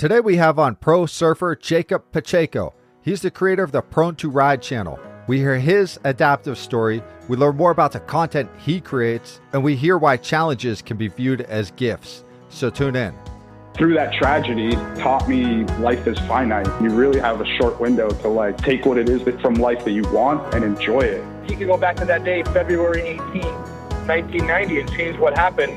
Today we have on pro surfer Jacob Pacheco. He's the creator of the Prone to Ride channel. We hear his adaptive story, we learn more about the content he creates, and we hear why challenges can be viewed as gifts. So tune in. Through that tragedy taught me life is finite. You really have a short window to take what it is from life that you want and enjoy it. You can go back to that day, February 18, 1990, and change what happened.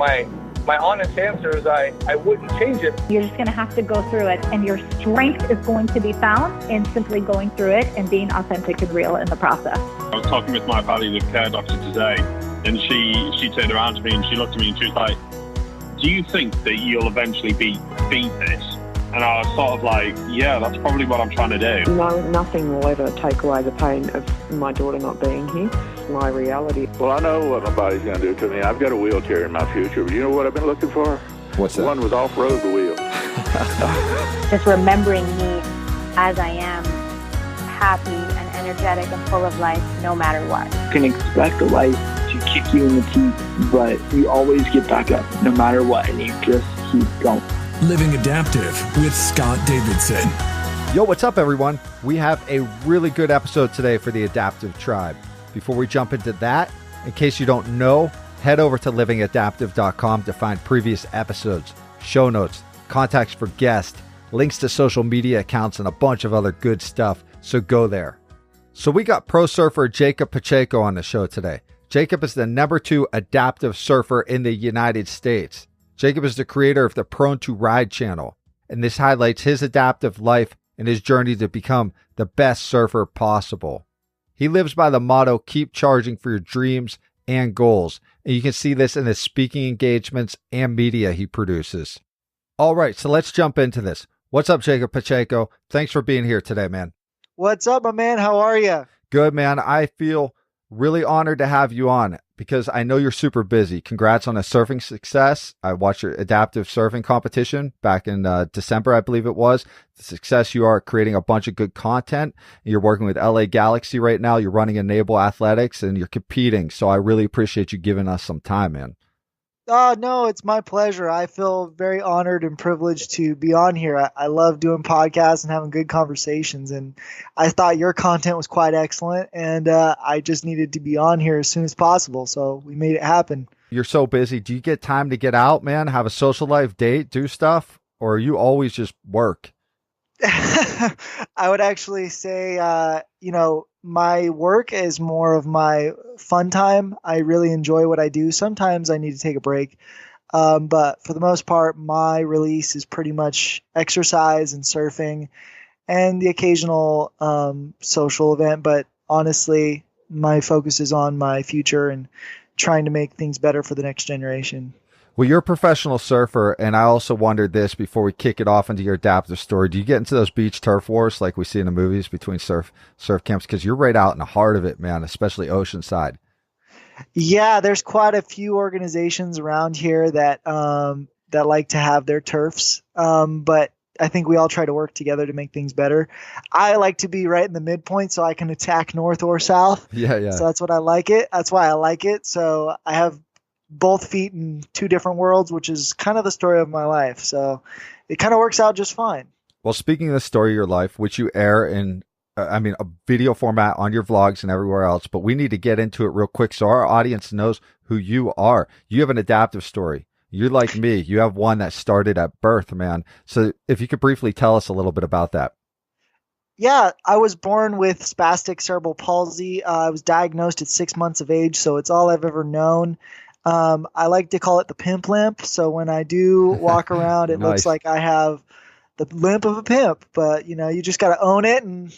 My honest answer is I wouldn't change it. You're just going to have to go through it, and your strength is going to be found in simply going through it and being authentic and real in the process. I was talking with my palliative care doctor today, and she turned around to me and she looked at me and she was like, do you think that you'll eventually beat this? And I was sort of like, yeah, that's probably what I'm trying to do. No, nothing will ever take away the pain of my daughter not being here. It's my reality. Well, I know what my body's going to do to me. I've got a wheelchair in my future. But you know what I've been looking for? What's that? One with off-road wheels. Just remembering me as I am, happy and energetic and full of life, no matter what. You can expect life to kick you in the teeth, but you always get back up, no matter what, and you just keep going. Living Adaptive with Scott Davidson. Yo, what's up, everyone? We have a really good episode today for the Adaptive Tribe. Before we jump into that, in case you don't know, head over to livingadaptive.com to find previous episodes, show notes, contacts for guests, links to social media accounts, and a bunch of other good stuff, so go there. So we got pro surfer Jacob Pacheco on the show today. Jacob is the #2 adaptive surfer in the United States. Jacob is the creator of the Prone to Ride channel, and this highlights his adaptive life and his journey to become the best surfer possible. He lives by the motto, keep charging for your dreams and goals, and you can see this in his speaking engagements and media he produces. All right, so let's jump into this. What's up, Jacob Pacheco? Thanks for being here today, man. What's up, my man? How are you? Good, man. I feel really honored to have you on because I know you're super busy. Congrats on a surfing success. I watched your adaptive surfing competition back in December, I believe it was. The success you are creating a bunch of good content. You're working with LA Galaxy right now. You're running Enable Athletics and you're competing. So I really appreciate you giving us some time, man. Oh, no, it's my pleasure. I feel very honored and privileged to be on here. I love doing podcasts and having good conversations, and I thought your content was quite excellent, and I just needed to be on here as soon as possible, so we made it happen. You're so busy. Do you get time to get out, man, have a social life, date, do stuff, or are you always just work? I would actually say, my work is more of my fun time. I really enjoy what I do. Sometimes I need to take a break. But for the most part, my release is pretty much exercise and surfing and the occasional social event. But honestly, my focus is on my future and trying to make things better for the next generation. Well, you're a professional surfer, and I also wondered this before we kick it off into your adaptive story. Do you get into those beach turf wars like we see in the movies between surf camps? Because you're right out in the heart of it, man, especially Oceanside. Yeah, there's quite a few organizations around here that like to have their turfs, but I think we all try to work together to make things better. I like to be right in the midpoint so I can attack north or south. Yeah. So that's what I like it. That's why I like it. So I have both feet in two different worlds, which is kind of the story of my life. So it kind of works out just fine. Well, speaking of the story of your life, which you air in, a video format on your vlogs and everywhere else, but we need to get into it real quick so our audience knows who you are. You have an adaptive story. You're like me. You have one that started at birth, man. So if you could briefly tell us a little bit about that. Yeah, I was born with spastic cerebral palsy. I was diagnosed at 6 months of age, so it's all I've ever known. I like to call it the pimp limp. So when I do walk around, it Nice. looks like I have the limp of a pimp, but you just got to own it and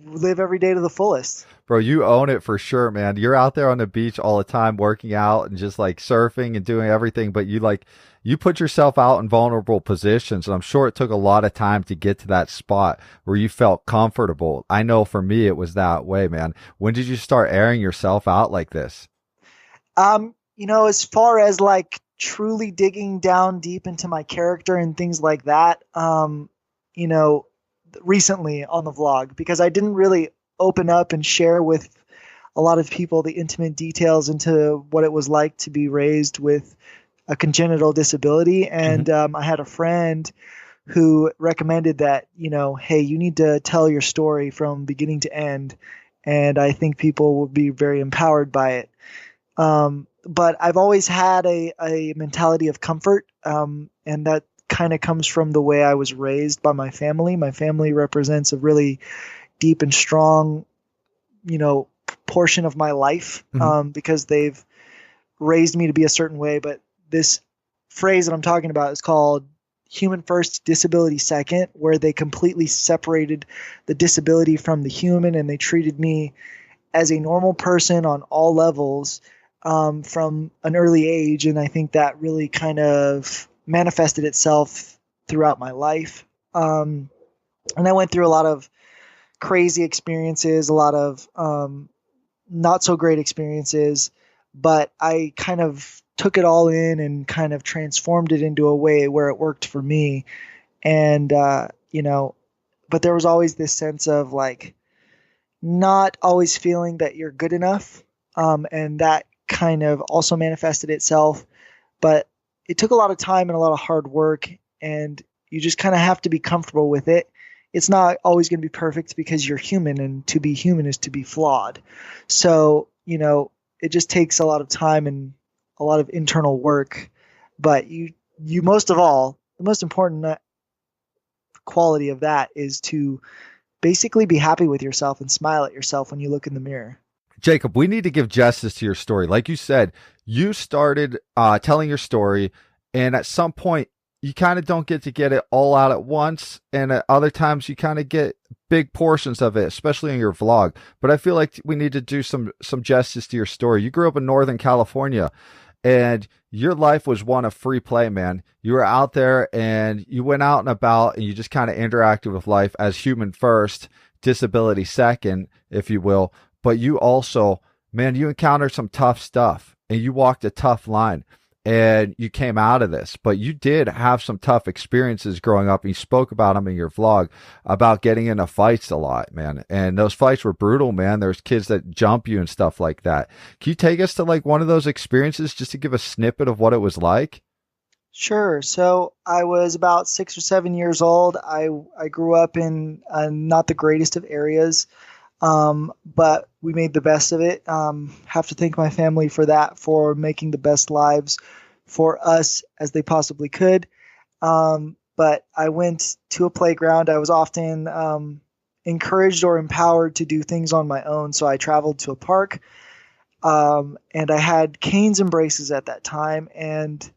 live every day to the fullest. Bro, you own it for sure, man. You're out there on the beach all the time working out and just like surfing and doing everything, but you put yourself out in vulnerable positions, and I'm sure it took a lot of time to get to that spot where you felt comfortable. I know for me it was that way, man. When did you start airing yourself out like this? As far as like truly digging down deep into my character and things like that, recently on the vlog, because I didn't really open up and share with a lot of people the intimate details into what it was like to be raised with a congenital disability. And I had a friend who recommended that, hey, you need to tell your story from beginning to end. And I think people will be very empowered by it. But I've always had a mentality of comfort. And that kind of comes from the way I was raised by my family. My family represents a really deep and strong, portion of my life, because they've raised me to be a certain way. But this phrase that I'm talking about is called human first, disability second, where they completely separated the disability from the human, and they treated me as a normal person on all levels from an early age. And I think that really kind of manifested itself throughout my life. And I went through a lot of crazy experiences, a lot of not so great experiences, but I kind of took it all in and kind of transformed it into a way where it worked for me. And, but there was always this sense of like not always feeling that you're good enough. And that kind of also manifested itself, but it took a lot of time and a lot of hard work, and you just kind of have to be comfortable with it. It's not always going to be perfect because you're human, and to be human is to be flawed. So, it just takes a lot of time and a lot of internal work, but you most of all, the most important quality of that is to basically be happy with yourself and smile at yourself when you look in the mirror. Jacob, we need to give justice to your story. Like you said, you started telling your story, and at some point you kind of don't get to get it all out at once, and at other times you kind of get big portions of it, especially in your vlog. But I feel like we need to do some justice to your story. You grew up in Northern California, and your life was one of free play, man. You were out there and you went out and about, and you just kind of interacted with life as human first, disability second, if you will. But you also, man, you encountered some tough stuff, and you walked a tough line, and you came out of this. But you did have some tough experiences growing up. And you spoke about them in your vlog, about getting into fights a lot, man. And those fights were brutal, man. There's kids that jump you and stuff like that. Can you take us to like one of those experiences just to give a snippet of what it was like? Sure. So I was about 6 or 7 years old. I grew up in not the greatest of areas, but we made the best of it. Have to thank my family for that, for making the best lives for us as they possibly could. But I went to a playground. I was often encouraged or empowered to do things on my own. So I traveled to a park, and I had canes and braces at that time. And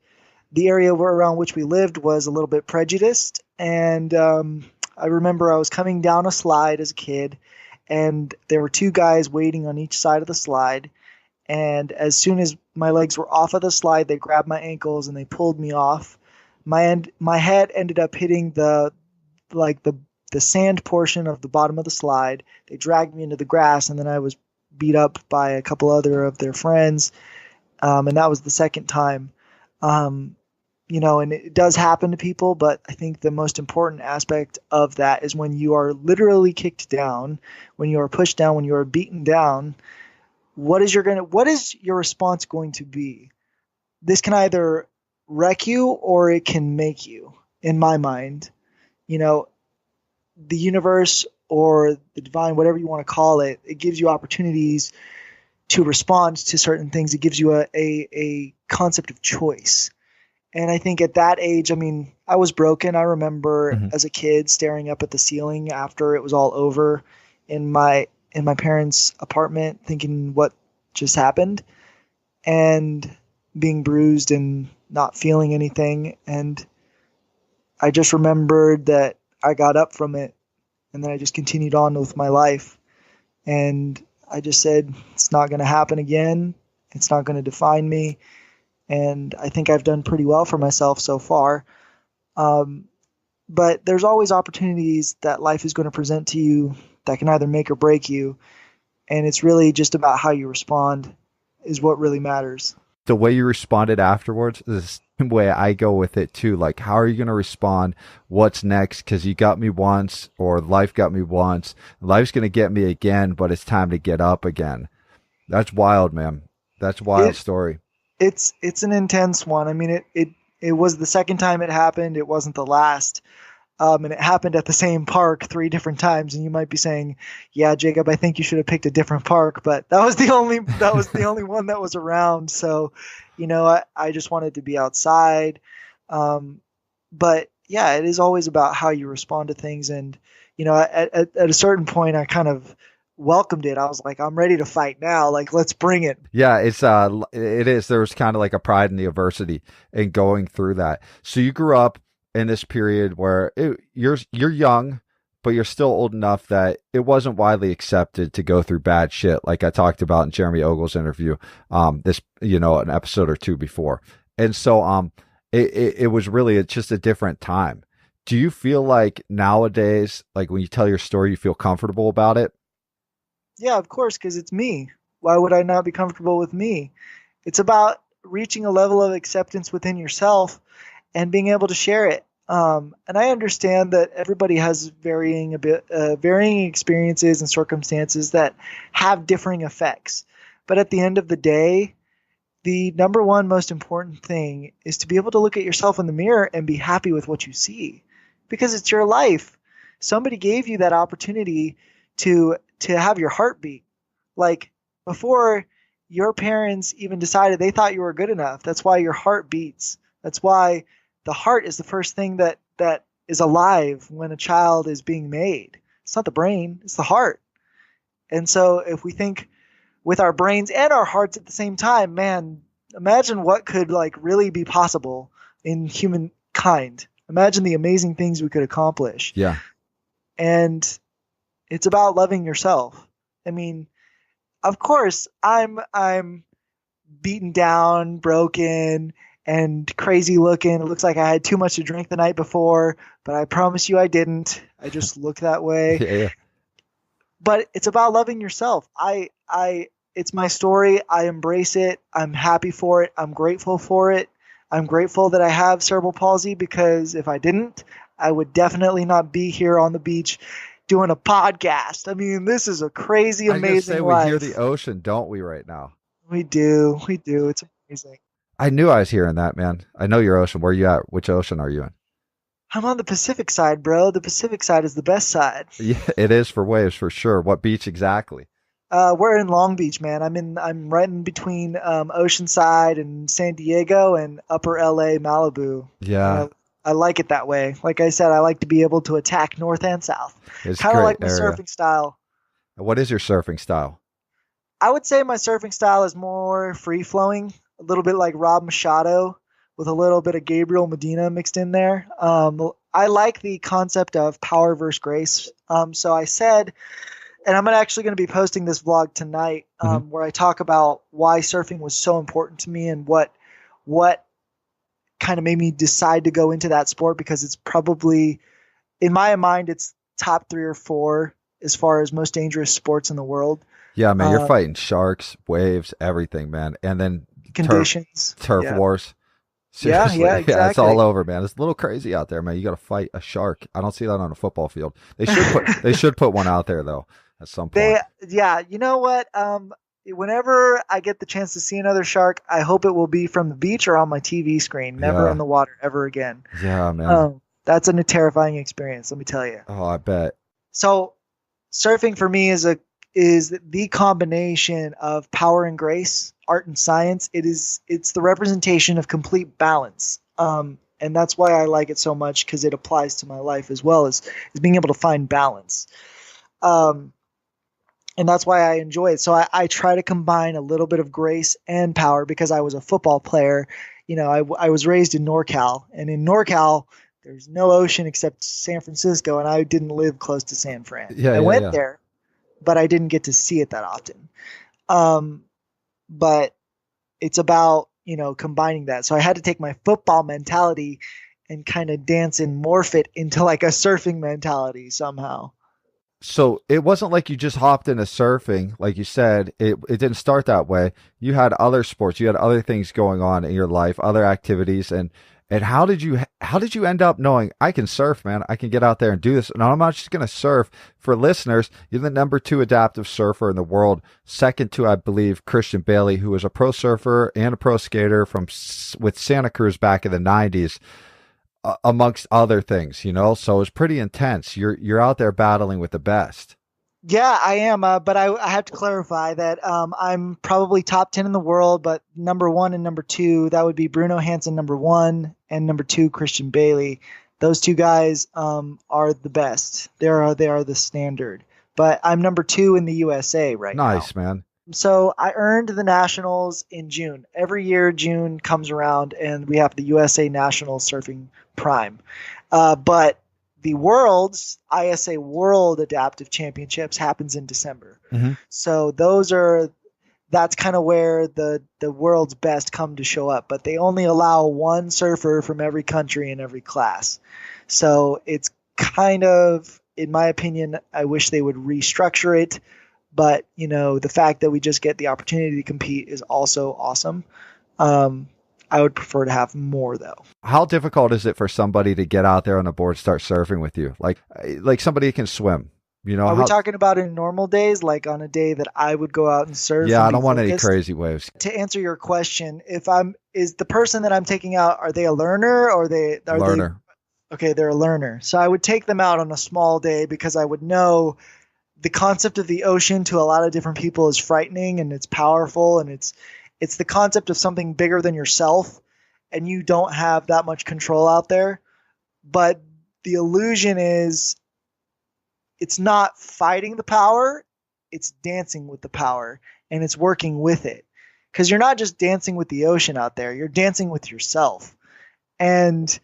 the area around which we lived was a little bit prejudiced. And I remember I was coming down a slide as a kid, and there were two guys waiting on each side of the slide. And as soon as my legs were off of the slide, they grabbed my ankles and they pulled me off. My head ended up hitting the sand portion of the bottom of the slide. They dragged me into the grass, and then I was beat up by a couple other of their friends. And that was the second time. And it does happen to people, but I think the most important aspect of that is when you are literally kicked down, when you are pushed down, when you are beaten down, what is your response going to be? This can either wreck you or it can make you, in my mind. The universe or the divine, whatever you want to call it, it gives you opportunities to respond to certain things. It gives you a concept of choice. And I think at that age, I was broken. I remember as a kid staring up at the ceiling after it was all over in my parents' apartment, thinking what just happened, and being bruised and not feeling anything. And I just remembered that I got up from it, and then I just continued on with my life. And I just said, it's not going to happen again. It's not going to define me. And I think I've done pretty well for myself so far. But there's always opportunities that life is going to present to you that can either make or break you. And it's really just about how you respond is what really matters. The way you responded afterwards is the same way I go with it too. Like, how are you going to respond? What's next? Because you got me once, or life got me once. Life's going to get me again, but it's time to get up again. That's wild, man. That's a wild story. It's an intense one. It was the second time it happened. It wasn't the last. And it happened at the same park 3 different times. And you might be saying, yeah, Jacob, I think you should have picked a different park, but that was the only one that was around. So, I just wanted to be outside. But yeah, it is always about how you respond to things. And, at a certain point, I kind of welcomed it. I was like, I'm ready to fight now. Like, let's bring it. Yeah, it is. There was kind of like a pride in the adversity and going through that. So you grew up in this period where you're young, but you're still old enough that it wasn't widely accepted to go through bad shit, like I talked about in Jeremy Ogle's interview, an episode or 2 before. And so it was really just a different time. Do you feel like nowadays, like when you tell your story, you feel comfortable about it? Yeah, of course, because it's me. Why would I not be comfortable with me? It's about reaching a level of acceptance within yourself and being able to share it. And I understand that everybody has varying experiences and circumstances that have differing effects. But at the end of the day, the number one most important thing is to be able to look at yourself in the mirror and be happy with what you see, because it's your life. Somebody gave you that opportunity to have your heart beat. Like, before your parents even decided, they thought you were good enough. That's why your heart beats. That's why the heart is the first thing that is alive when a child is being made. It's not the brain, it's the heart. And so if we think with our brains and our hearts at the same time, man, imagine what could really be possible in humankind. Imagine the amazing things we could accomplish. Yeah. And it's about loving yourself. I mean, of course, I'm beaten down, broken, and crazy looking. It looks like I had too much to drink the night before, but I promise you I didn't. I just look that way. Yeah. But it's about loving yourself. It's my story. I embrace it. I'm happy for it. I'm grateful for it. I'm grateful that I have cerebral palsy, because if I didn't, I would definitely not be here on the beach doing a podcast. I mean, this is a crazy, amazing life. We hear the ocean, don't we, right now? We do. It's amazing. I knew I was hearing that, man. I know your ocean. Where are you at? Which ocean are you in? I'm on the Pacific side, bro. The Pacific side is the best side. Yeah, it is for waves, for sure. What beach exactly? We're in Long Beach, man. I'm right in between Oceanside and San Diego and Upper LA, Malibu. Yeah. I like it that way. Like I said, I like to be able to attack north and south. It's kind of like my area. surfing style. What is your surfing style? I would say my surfing style is more free flowing, a little bit like Rob Machado with a little bit of Gabriel Medina mixed in there. I like the concept of power versus grace. So I said, and I'm actually going to be posting this vlog tonight, where I talk about why surfing was so important to me and what kind of made me decide to go into that sport, because it's probably, in my mind, it's top 3 or 4 as far as most dangerous sports in the world. Yeah, man, you're fighting sharks, waves, everything, man. And then conditions, turf wars. Seriously. Yeah, exactly. It's all over, man. It's a little crazy out there, man. You got to fight a shark. I don't see that on a football field. They should put one out there though at some point. You know what? Whenever I get the chance to see another shark, I hope it will be from the beach or on my TV screen, never in the water ever again. Yeah, man. That's a terrifying experience, let me tell you. Oh, I bet. So surfing for me is the combination of power and grace, art and science. It's the representation of complete balance. And that's why I like it so much, because it applies to my life as well as being able to find balance. And that's why I enjoy it. So I try to combine a little bit of grace and power, because I was a football player. I was raised in NorCal, and in NorCal, there's no ocean except San Francisco, and I didn't live close to San Fran. I went there, but I didn't get to see it that often. But it's about, combining that. So I had to take my football mentality and kind of dance and morph it into like a surfing mentality somehow. So it wasn't like you just hopped into surfing, like you said. It didn't start that way. You had other sports, you had other things going on in your life, other activities, and how did you end up knowing, I can surf, man? I can get out there and do this. And I'm not just going to surf. For listeners, you're the number 2 adaptive surfer in the world, second to, I believe, Christian Bailey, who was a pro surfer and a pro skater with Santa Cruz back in the 90s. amongst other things, you know? So it's pretty intense. You're out there battling with the best. Yeah, I am. But I have to clarify that I'm probably top 10 in the world, but number one and number two, that would be Bruno Hansen, number one, and number two, Christian Bailey. Those two guys are the best. They are the standard. But I'm number two in the USA right now. Nice, man. So I earned the nationals in June. Every year, June comes around, and we have the USA National Surfing Prime. But the World's ISA World Adaptive Championships happens in December. Mm-hmm. So that's kind of where the world's best come to show up. But they only allow one surfer from every country in every class. So it's kind of, in my opinion, I wish they would restructure it. But, you know, the fact that we just get the opportunity to compete is also awesome. I would prefer to have more, though. How difficult is it for somebody to get out there on a board, start surfing with you? Like somebody who can swim, you know? Are we talking about in normal days, like on a day that I would go out and surf? Yeah, I don't want any crazy waves. To answer your question, is the person that I'm taking out, are they a learner or learner? Okay, they're a learner. So I would take them out on a small day because I would know the concept of the ocean to a lot of different people is frightening and it's powerful, and it's the concept of something bigger than yourself, and you don't have that much control out there. But the illusion is it's not fighting the power, it's dancing with the power, and it's working with it. Because you're not just dancing with the ocean out there, you're dancing with yourself. And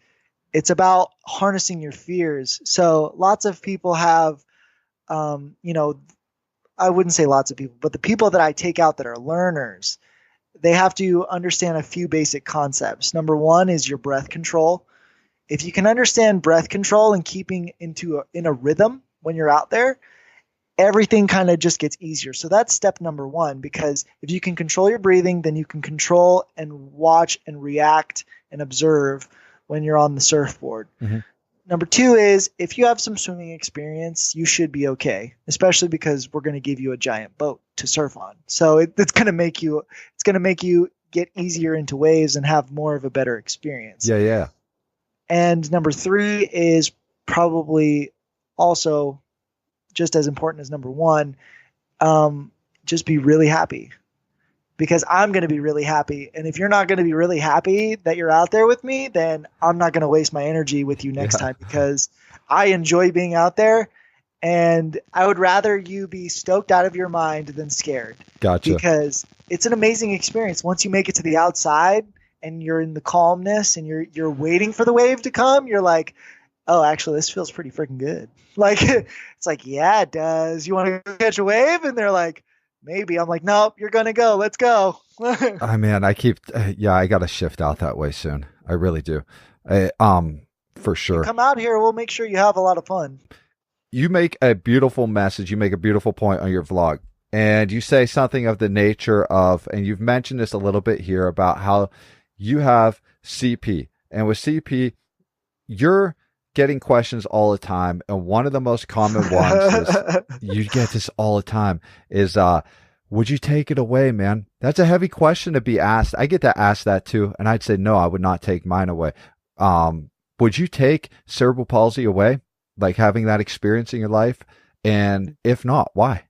it's about harnessing your fears. So lots of people have, I wouldn't say lots of people, but the people that I take out that are learners, they have to understand a few basic concepts. Number one is your breath control. If you can understand breath control and keeping in a rhythm when you're out there, everything kind of just gets easier. So that's step number one, because if you can control your breathing, then you can control and watch and react and observe when you're on the surfboard. Mm-hmm. Number two is if you have some swimming experience, you should be okay, especially because we're going to give you a giant boat to surf on. So it's going to make you get easier into waves and have more of a better experience. Yeah. And number three is probably also just as important as number one. Just be really happy, because I'm going to be really happy. And if you're not going to be really happy that you're out there with me, then I'm not going to waste my energy with you next time, because I enjoy being out there, and I would rather you be stoked out of your mind than scared. Gotcha. Because it's an amazing experience. Once you make it to the outside and you're in the calmness and you're waiting for the wave to come, you're like, oh, actually, this feels pretty freaking good. Like, it's like, yeah, it does. You want to catch a wave? And they're like, maybe. I'm like, nope, you're going to go. Let's go. Man, I got to shift out that way soon. I really do. For sure. Come out here. We'll make sure you have a lot of fun. You make a beautiful message. You make a beautiful point on your vlog, and you say something of the nature of, and you've mentioned this a little bit here, about how you have CP, and with CP, you're getting questions all the time. And one of the most common ones is, you get this all the time, is, would you take it away, man? That's a heavy question to be asked. I get to ask that too. And I'd say, no, I would not take mine away. Would you take cerebral palsy away? Like having that experience in your life? And if not, why?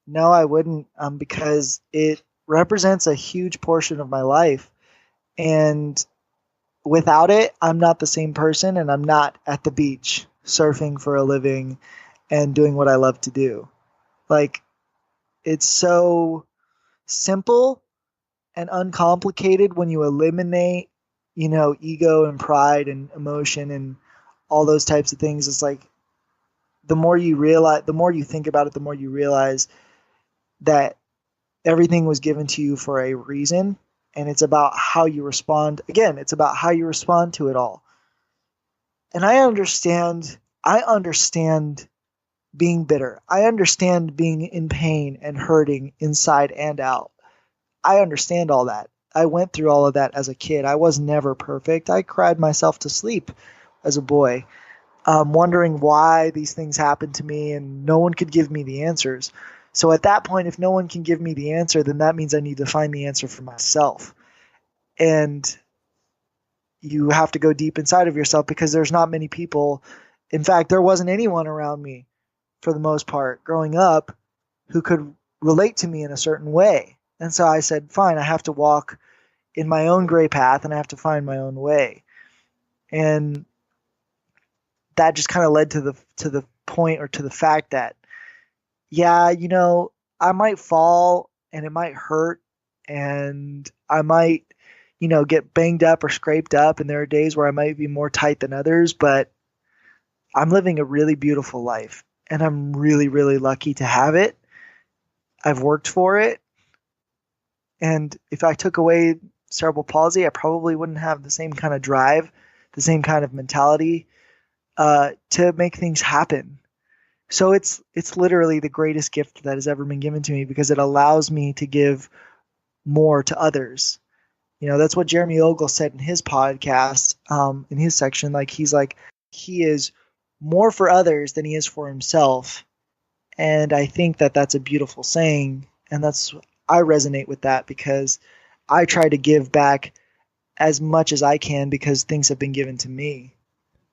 No, I wouldn't, because it represents a huge portion of my life. And without it, I'm not the same person, and I'm not at the beach surfing for a living and doing what I love to do. Like, it's so simple and uncomplicated when you eliminate, ego and pride and emotion and all those types of things. It's like, the more you think about it, the more you realize that everything was given to you for a reason. And it's about how you respond. Again, it's about how you respond to it all. And I understand being bitter. I understand being in pain and hurting inside and out. I understand all that. I went through all of that as a kid. I was never perfect. I cried myself to sleep as a boy, wondering why these things happened to me, and no one could give me the answers. So at that point, if no one can give me the answer, then that means I need to find the answer for myself. And you have to go deep inside of yourself because there's not many people. In fact, there wasn't anyone around me for the most part growing up who could relate to me in a certain way. And so I said, fine, I have to walk in my own gray path and I have to find my own way. And that just kind of led to the point, or to the fact that, yeah, you know, I might fall and it might hurt and I might, you know, get banged up or scraped up. And there are days where I might be more tight than others, but I'm living a really beautiful life and I'm really, really lucky to have it. I've worked for it. And if I took away cerebral palsy, I probably wouldn't have the same kind of drive, the same kind of mentality to make things happen. So it's literally the greatest gift that has ever been given to me because it allows me to give more to others. You know, that's what Jeremy Ogle said in his podcast, in his section. Like, he's like, he is more for others than he is for himself. And I think that that's a beautiful saying. And I resonate with that because I try to give back as much as I can because things have been given to me.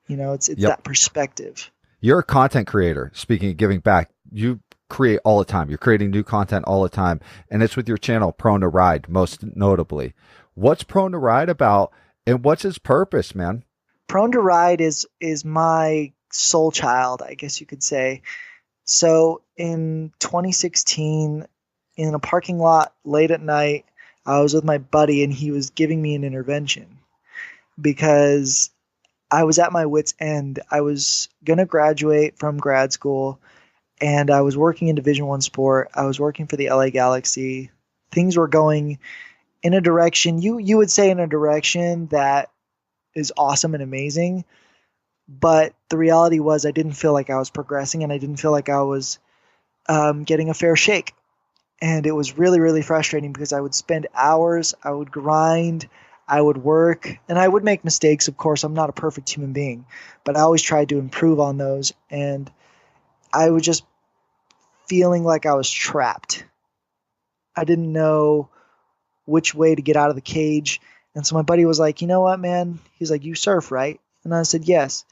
You know, it's Yep. that perspective. You're a content creator. Speaking of giving back, you create all the time. You're creating new content all the time. And it's with your channel, Prone to Ride, most notably. What's Prone to Ride about and what's its purpose, man? Prone to Ride is my soul child, I guess you could say. So in 2016, in a parking lot late at night, I was with my buddy and he was giving me an intervention because I was at my wit's end. I was going to graduate from grad school and I was working in Division I sport. I was working for the LA Galaxy. Things were going in a direction, you would say in a direction that is awesome and amazing. But the reality was I didn't feel like I was progressing and I didn't feel like I was getting a fair shake. And it was really, really frustrating because I would spend hours, I would grind, I would work, and I would make mistakes. Of course, I'm not a perfect human being, but I always tried to improve on those. And I was just feeling like I was trapped. I didn't know which way to get out of the cage. And so my buddy was like, you know what, man? He's like, you surf, right? And I said, yes.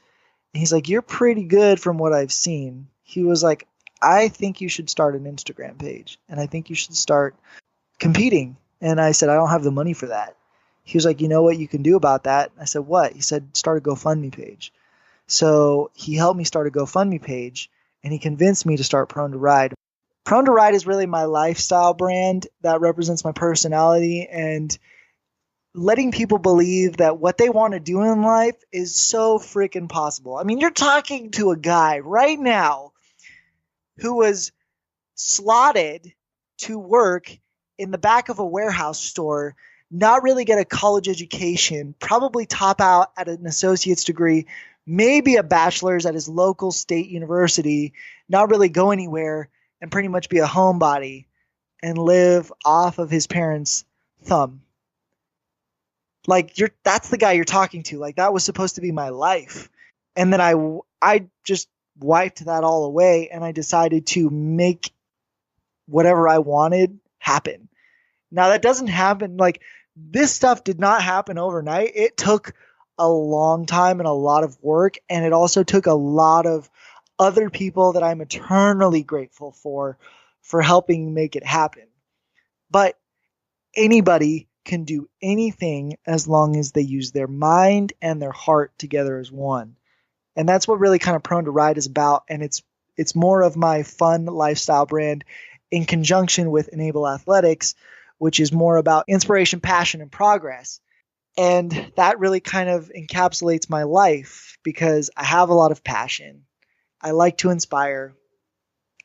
And he's like, you're pretty good from what I've seen. He was like, I think you should start an Instagram page. And I think you should start competing. And I said, I don't have the money for that. He was like, you know what you can do about that? I said, what? He said, start a GoFundMe page. So he helped me start a GoFundMe page and he convinced me to start Prone to Ride. Prone to Ride is really my lifestyle brand that represents my personality and letting people believe that what they want to do in life is so freaking possible. I mean, you're talking to a guy right now who was slotted to work in the back of a warehouse store, not really get a college education, probably top out at an associate's degree, maybe a bachelor's at his local state university, not really go anywhere, and pretty much be a homebody and live off of his parents' thumb. Like, that's the guy you're talking to. Like, that was supposed to be my life. And then I just wiped that all away and I decided to make whatever I wanted happen. Now that doesn't happen. Like, this stuff did not happen overnight. It took a long time and a lot of work. And it also took a lot of other people that I'm eternally grateful for helping make it happen. But anybody can do anything as long as they use their mind and their heart together as one. And that's what really kind of Prone to Ride is about. And it's more of my fun lifestyle brand in conjunction with Enable Athletics, which is more about inspiration, passion, and progress. And that really kind of encapsulates my life because I have a lot of passion. I like to inspire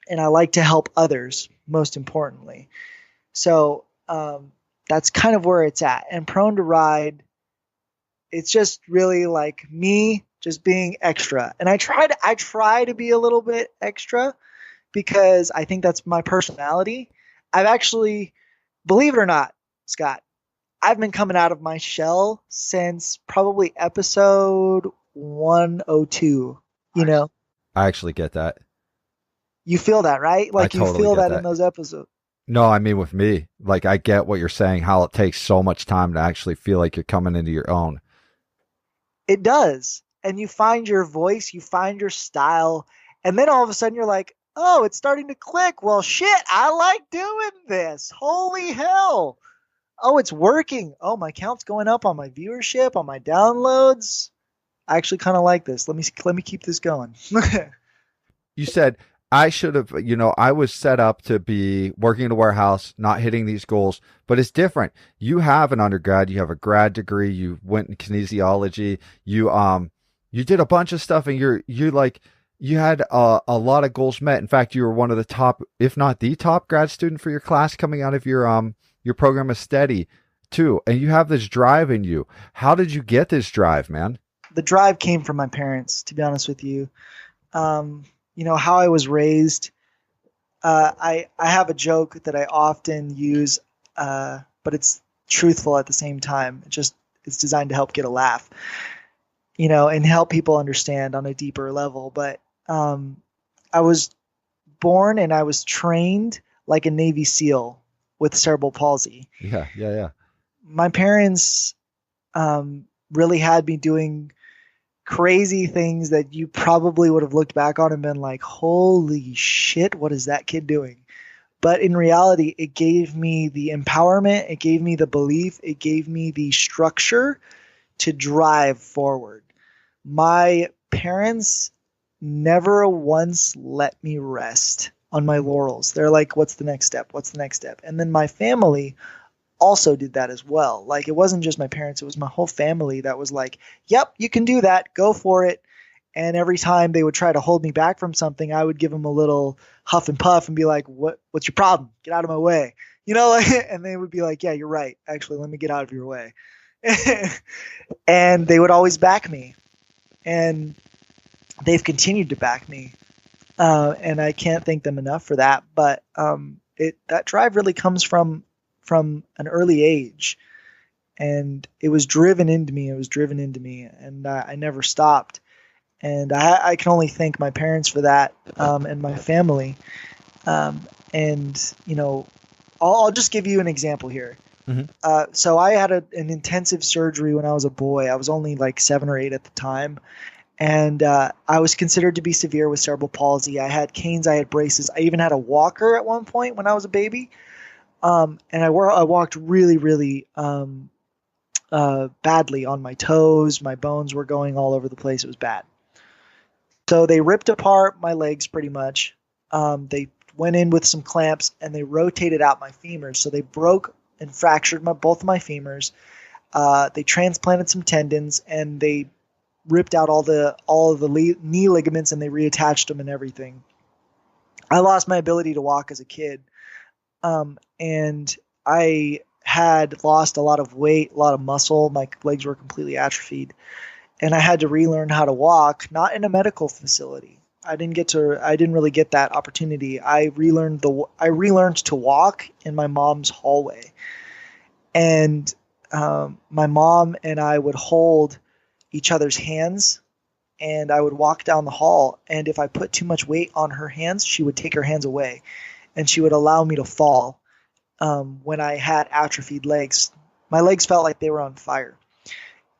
and I like to help others, most importantly. So that's kind of where it's at. And Prone to Ride, it's just really like me just being extra. And I try to be a little bit extra because I think that's my personality. I've actually, believe it or not, Scott, I've been coming out of my shell since probably episode 102, you know? I actually get that. You feel that, right? Like, you totally feel get that that in those episodes. No, I mean with me, like I get what you're saying, how it takes so much time to actually feel like you're coming into your own. It does. And you find your voice, you find your style, and then all of a sudden you're like, oh, it's starting to click. Well, shit, I like doing this. Holy hell. Oh, it's working. Oh, my count's going up on my viewership, on my downloads. I actually kind of like this. Let me keep this going. You said I should have, I was set up to be working in a warehouse, not hitting these goals, but it's different. You have an undergrad, you have a grad degree, you went in kinesiology, you did a bunch of stuff, and you had a lot of goals met. In fact, you were one of the top, if not the top grad student for your class coming out of your program of study too. And you have this drive in you. How did you get this drive, man? The drive came from my parents, to be honest with you. How I was raised, I have a joke that I often use, but it's truthful at the same time. It's designed to help get a laugh, and help people understand on a deeper level. But I was born and I was trained like a Navy SEAL with cerebral palsy. Yeah. My parents really had me doing crazy things that you probably would have looked back on and been like, holy shit, what is that kid doing? But in reality, it gave me the empowerment, it gave me the belief, it gave me the structure to drive forward. My parents never once let me rest on my laurels. They're like, what's the next step? What's the next step? And then my family also did that as well. Like, it wasn't just my parents, it was my whole family that was like, yep, you can do that, go for it. And every time they would try to hold me back from something, I would give them a little huff and puff and be like, what's your problem? Get out of my way. And they would be like, yeah, you're right. Actually, let me get out of your way. And they would always back me. And they've continued to back me. And I can't thank them enough for that. But that drive really comes from an early age, and it was driven into me. And I never stopped. And I can only thank my parents for that, and my family. I'll just give you an example here. Mm-hmm. So I had an intensive surgery when I was a boy. I was only like 7 or 8 at the time. And I was considered to be severe with cerebral palsy. I had canes, I had braces. I even had a walker at one point when I was a baby. And I walked really, really badly on my toes. My bones were going all over the place. It was bad. So they ripped apart my legs pretty much. They went in with some clamps and they rotated out my femurs. So they broke and fractured both of my femurs. They transplanted some tendons and they ripped out all of the knee ligaments and they reattached them and everything. I lost my ability to walk as a kid. And I had lost a lot of weight, a lot of muscle. My legs were completely atrophied. And I had to relearn how to walk, not in a medical facility. I didn't really get that opportunity. I relearned to walk in my mom's hallway. And my mom and I would hold each other's hands, and I would walk down the hall. And if I put too much weight on her hands, she would take her hands away, and she would allow me to fall. When I had atrophied legs, my legs felt like they were on fire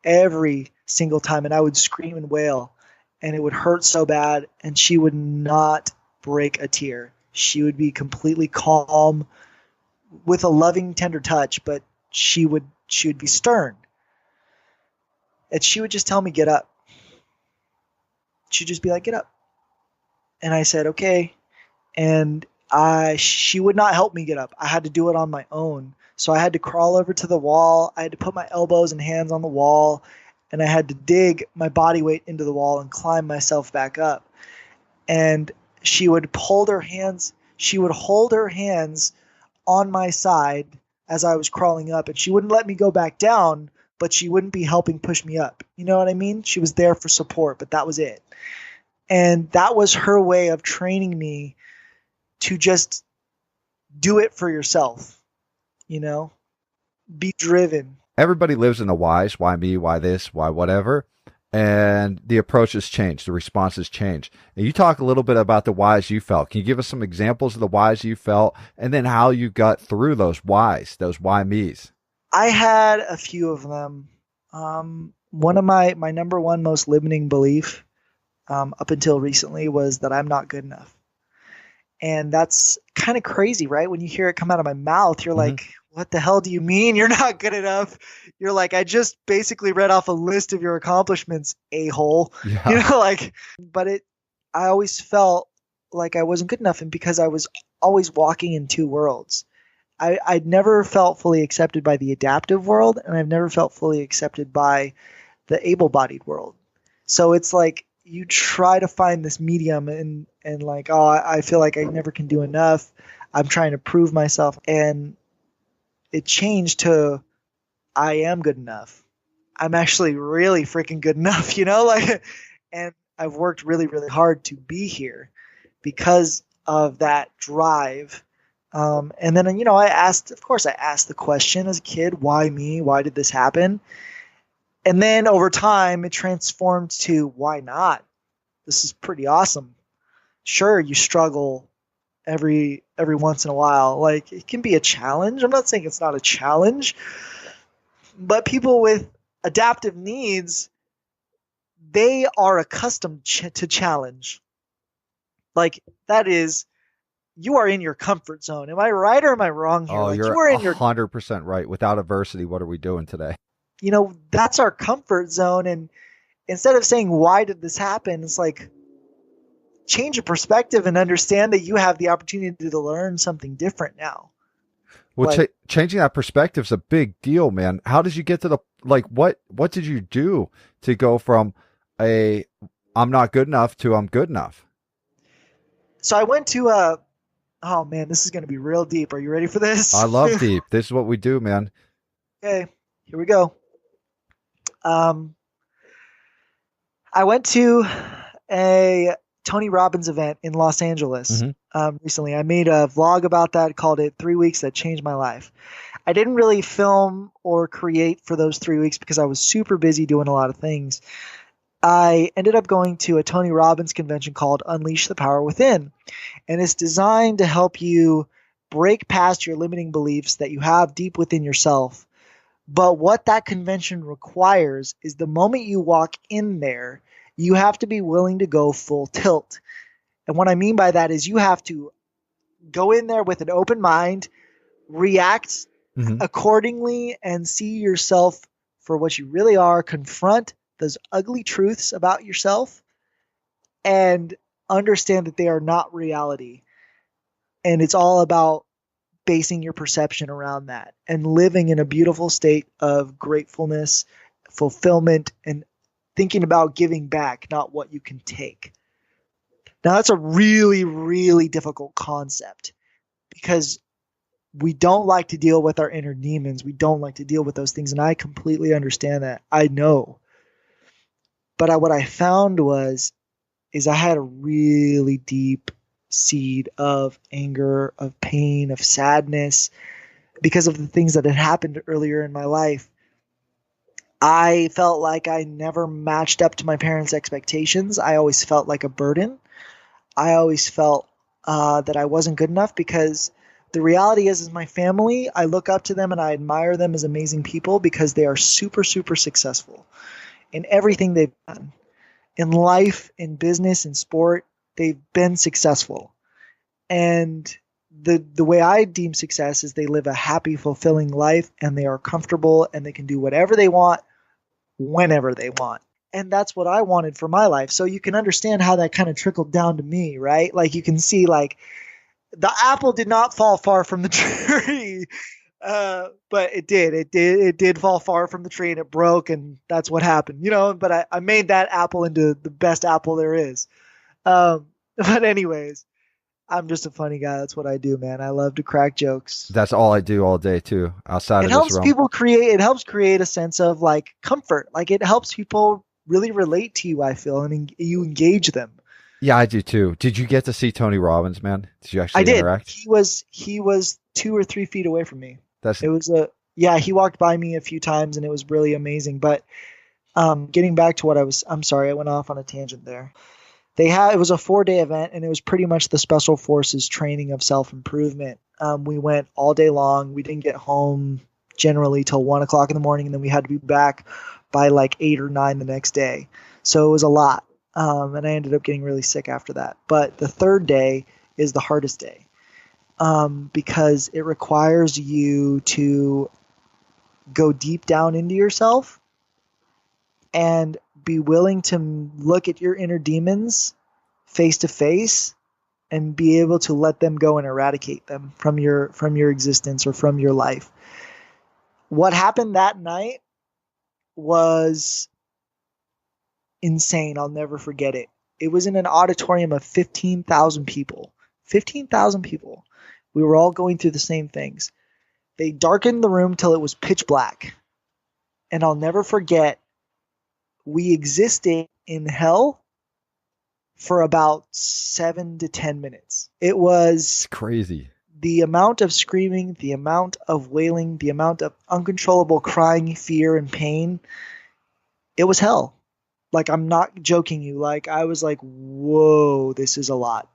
every single time, and I would scream and wail, and it would hurt so bad, and she would not break a tear. She would be completely calm with a loving, tender touch, but she would be stern. And she would just tell me, get up. She'd just be like, get up. And I said, okay. And she would not help me get up. I had to do it on my own. So I had to crawl over to the wall. I had to put my elbows and hands on the wall, and I had to dig my body weight into the wall and climb myself back up. And she would hold her hands on my side as I was crawling up, and she wouldn't let me go back down, but she wouldn't be helping push me up. You know what I mean? She was there for support, but that was it. And that was her way of training me to just do it for yourself, be driven. Everybody lives in the whys. Why me? Why this? Why whatever? And the approach has changed. The responses change. And you talk a little bit about the whys you felt. Can you give us some examples of the whys you felt and then how you got through those whys, those why me's? I had a few of them. one of my number one most limiting belief up until recently was that I'm not good enough. And that's kind of crazy, right? When you hear it come out of my mouth, you're like, what the hell do you mean you're not good enough? You're like, I just basically read off a list of your accomplishments, a-hole. Yeah. You know, like, but I always felt like I wasn't good enough, and because I was always walking in two worlds. I'd never felt fully accepted by the adaptive world, and I've never felt fully accepted by the able-bodied world. So it's like you try to find this medium and like, oh, I feel like I never can do enough. I'm trying to prove myself. And it changed to I am good enough. I'm actually really freaking good enough, you know, like, and I've worked really, really hard to be here because of that drive. And then, you know, I asked the question as a kid, why me? Why did this happen? And then over time, it transformed to why not? This is pretty awesome. Sure, you struggle every once in a while. Like, it can be a challenge. I'm not saying it's not a challenge, but people with adaptive needs, they are accustomed to challenge. Like, that is, you are in your comfort zone. Am I right or am I wrong here? Oh, like, you're you are in 100% right. Without adversity, what are we doing today? You know, that's our comfort zone. And instead of saying, why did this happen? It's like, change your perspective and understand that you have the opportunity to learn something different now. Well, changing that perspective is a big deal, man. How did you get to the, like, what did you do to go from I'm not good enough to I'm good enough? So I went to oh man, this is going to be real deep. Are you ready for this? I love deep. This is what we do, man. Okay, here we go. I went to a Tony Robbins event in Los Angeles recently. I made a vlog about that, called it 3 Weeks That Changed My Life. I didn't really film or create for those 3 weeks because I was super busy doing a lot of things. I ended up going to a Tony Robbins convention called Unleash the Power Within. And it's designed to help you break past your limiting beliefs that you have deep within yourself. But what that convention requires is the moment you walk in there, you have to be willing to go full tilt. And what I mean by that is you have to go in there with an open mind, react accordingly, and see yourself for what you really are, confront those ugly truths about yourself, and understand that they are not reality. And it's all about basing your perception around that and living in a beautiful state of gratefulness, fulfillment, and thinking about giving back, not what you can take. Now, that's a really, really difficult concept because we don't like to deal with our inner demons. We don't like to deal with those things. And I completely understand that. I know. But what I found is I had a really deep seed of anger, of pain, of sadness because of the things that had happened earlier in my life. I felt like I never matched up to my parents' expectations. I always felt like a burden. I always felt that I wasn't good enough because the reality is my family, I look up to them and I admire them as amazing people because they are super, super successful in everything they've done. In life, in business, in sport, they've been successful. And the way I deem success is they live a happy, fulfilling life and they are comfortable and they can do whatever they want, whenever they want. And that's what I wanted for my life. So you can understand how that kind of trickled down to me, right? Like you can see like the apple did not fall far from the tree, but it did. It did fall far from the tree and it broke and that's what happened, you know, but I made that apple into the best apple there is. But anyways, I'm just a funny guy. That's what I do, man. I love to crack jokes. That's all I do all day too, outside of this realm. It helps create a sense of like comfort. Like it helps people really relate to you, I feel, and you engage them. Yeah, I do too. Did you get to see Tony Robbins, man? Did you actually interact? He was 2 or 3 feet away from me. He walked by me a few times and it was really amazing. But getting back to I'm sorry, I went off on a tangent there. It was a 4-day event and it was pretty much the special forces training of self-improvement. We went all day long. We didn't get home generally till 1 o'clock in the morning. And then we had to be back by like 8 or 9 the next day. So it was a lot. And I ended up getting really sick after that. But the third day is the hardest day because it requires you to go deep down into yourself and be willing to look at your inner demons face to face and be able to let them go and eradicate them from your existence or from your life. What happened that night was insane. I'll never forget it. It was in an auditorium of 15,000 people. 15,000 people. We were all going through the same things. They darkened the room till it was pitch black. And I'll never forget, we existed in hell for about 7 to 10 minutes. It was crazy. The amount of screaming, the amount of wailing, the amount of uncontrollable crying, fear, and pain. It was hell. Like, I'm not joking you. Like, I was like, whoa, this is a lot.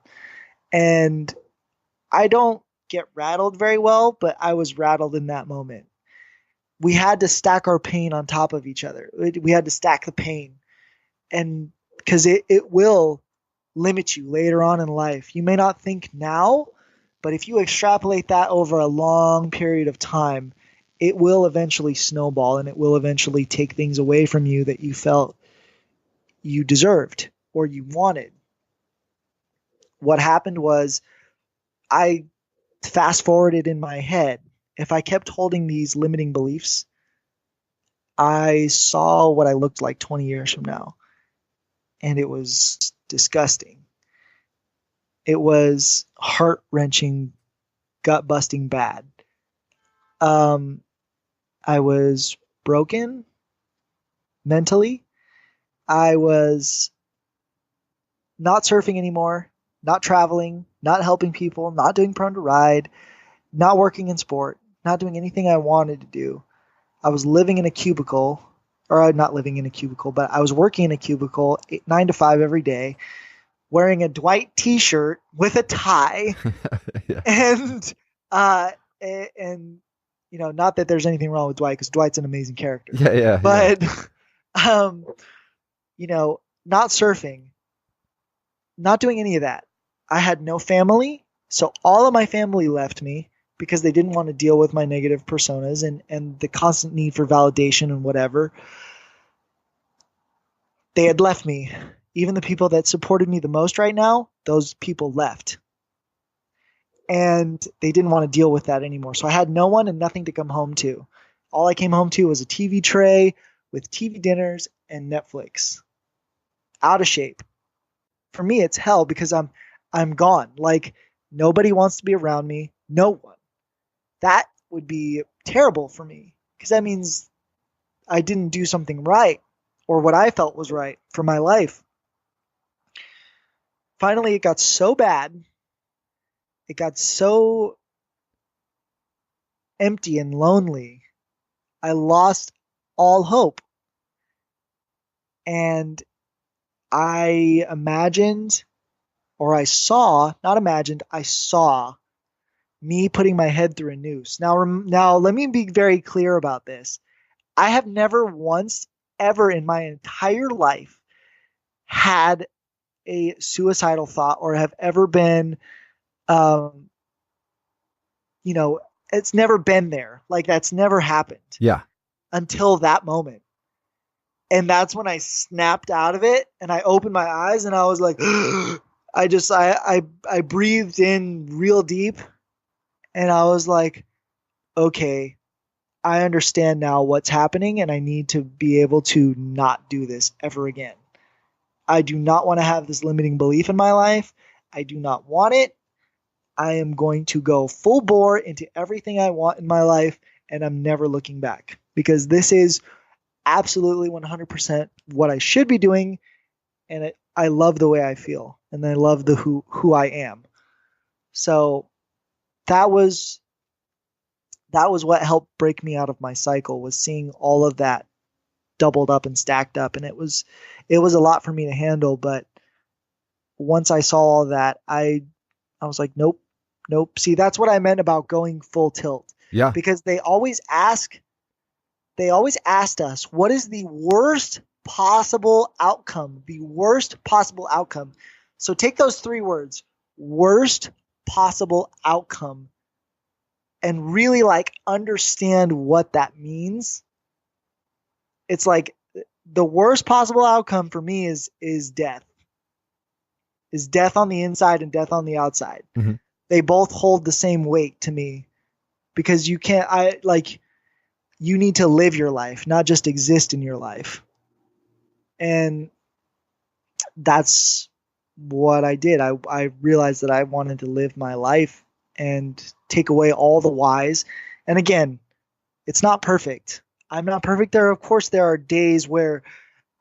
And I don't get rattled very well, but I was rattled in that moment. We had to stack our pain on top of each other. We had to stack the pain. And because it will limit you later on in life. You may not think now, but if you extrapolate that over a long period of time, it will eventually snowball and it will eventually take things away from you that you felt you deserved or you wanted. What happened was I fast forwarded in my head. If I kept holding these limiting beliefs, I saw what I looked like 20 years from now. And it was disgusting. It was heart-wrenching, gut-busting bad. I was broken mentally. I was not surfing anymore, not traveling, not helping people, not doing Prone to Ride, not working in sport, not doing anything I wanted to do. I was living in a cubicle, or not living in a cubicle, but I was working in a cubicle 9 to 5 every day, wearing a Dwight t-shirt with a tie. Yeah. And you know, not that there's anything wrong with Dwight, because Dwight's an amazing character. Yeah. But, you know, not surfing, not doing any of that. I had no family. So all of my family left me because they didn't want to deal with my negative personas and the constant need for validation and whatever. They had left me. Even the people that supported me the most right now, those people left. And they didn't want to deal with that anymore. So I had no one and nothing to come home to. All I came home to was a TV tray with TV dinners and Netflix. Out of shape. For me, it's hell because I'm gone. Like, nobody wants to be around me. No one. That would be terrible for me because that means I didn't do something right or what I felt was right for my life. Finally, it got so bad. It got so empty and lonely. I lost all hope. And I imagined, or I saw, not imagined, I saw me putting my head through a noose. Now, let me be very clear about this. I have never once, ever in my entire life had a suicidal thought or have ever been, you know, it's never been there. Like, that's never happened. Yeah. Until that moment. And that's when I snapped out of it and I opened my eyes and I was like, I breathed in real deep and I was like, okay, I understand now what's happening and I need to be able to not do this ever again. I do not want to have this limiting belief in my life. I do not want it. I am going to go full bore into everything I want in my life and I'm never looking back because this is absolutely 100% what I should be doing. And I love the way I feel and I love who I am. So that was what helped break me out of my cycle, was seeing all of that doubled up and stacked up. And it was a lot for me to handle. But once I saw all that, I was like, nope. See, that's what I meant about going full tilt. Yeah. Because they always asked us, what is the worst possible outcome? The worst possible outcome. So take those 3 words, worst possible outcome, and really like understand what that means. It's like the worst possible outcome for me is death. Is death on the inside and death on the outside. Mm-hmm. They both hold the same weight to me, because you need to live your life, not just exist in your life. And that's what I did. I realized that I wanted to live my life and take away all the whys. And again, it's not perfect. I'm not perfect. Of course, there are days where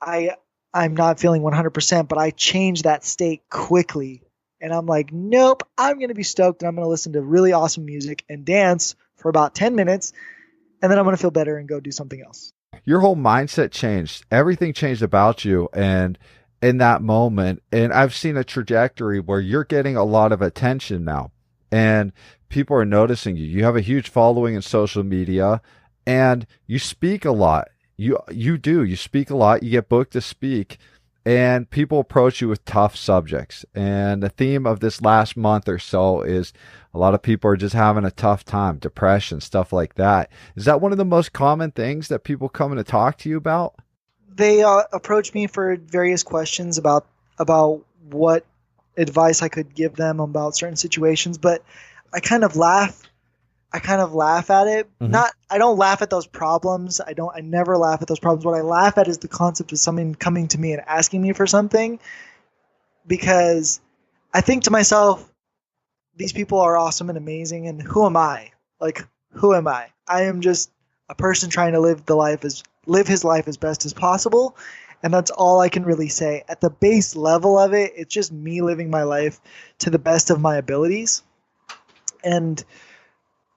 I'm not feeling 100%, but I change that state quickly. And I'm like, nope, I'm going to be stoked, and I'm going to listen to really awesome music and dance for about 10 minutes. And then I'm going to feel better and go do something else. Your whole mindset changed. Everything changed about you. And in that moment, and I've seen a trajectory where you're getting a lot of attention now, and people are noticing you. You have a huge following in social media, and you speak a lot. You speak a lot. You get booked to speak, and people approach you with tough subjects. And the theme of this last month or so is a lot of people are just having a tough time, depression, stuff like that. Is that one of the most common things that people come in to talk to you about? They approach me for various questions about what advice I could give them about certain situations, but I kind of laugh at it. Mm-hmm. I don't laugh at those problems. I never laugh at those problems. What I laugh at is the concept of someone coming to me and asking me for something, because I think to myself, these people are awesome and amazing, and who am I? Like, who am I? I am just a person trying to live his life as best as possible, and that's all I can really say. At the base level of it, it's just me living my life to the best of my abilities. And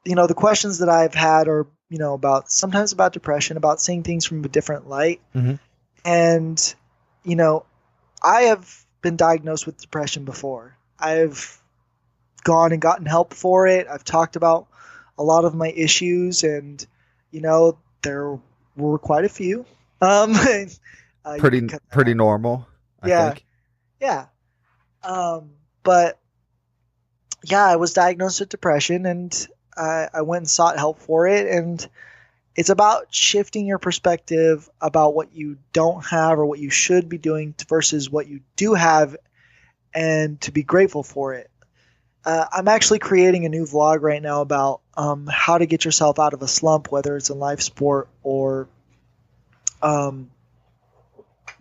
the questions that I've had are, sometimes about depression, about seeing things from a different light. Mm-hmm. And, I have been diagnosed with depression before. I've gone and gotten help for it. I've talked about a lot of my issues, and, there were quite a few. Pretty normal, I think. Yeah. But yeah, I was diagnosed with depression, and I went and sought help for it. And it's about shifting your perspective about what you don't have or what you should be doing versus what you do have, and to be grateful for it. I'm actually creating a new vlog right now about how to get yourself out of a slump, whether it's in life, sport, or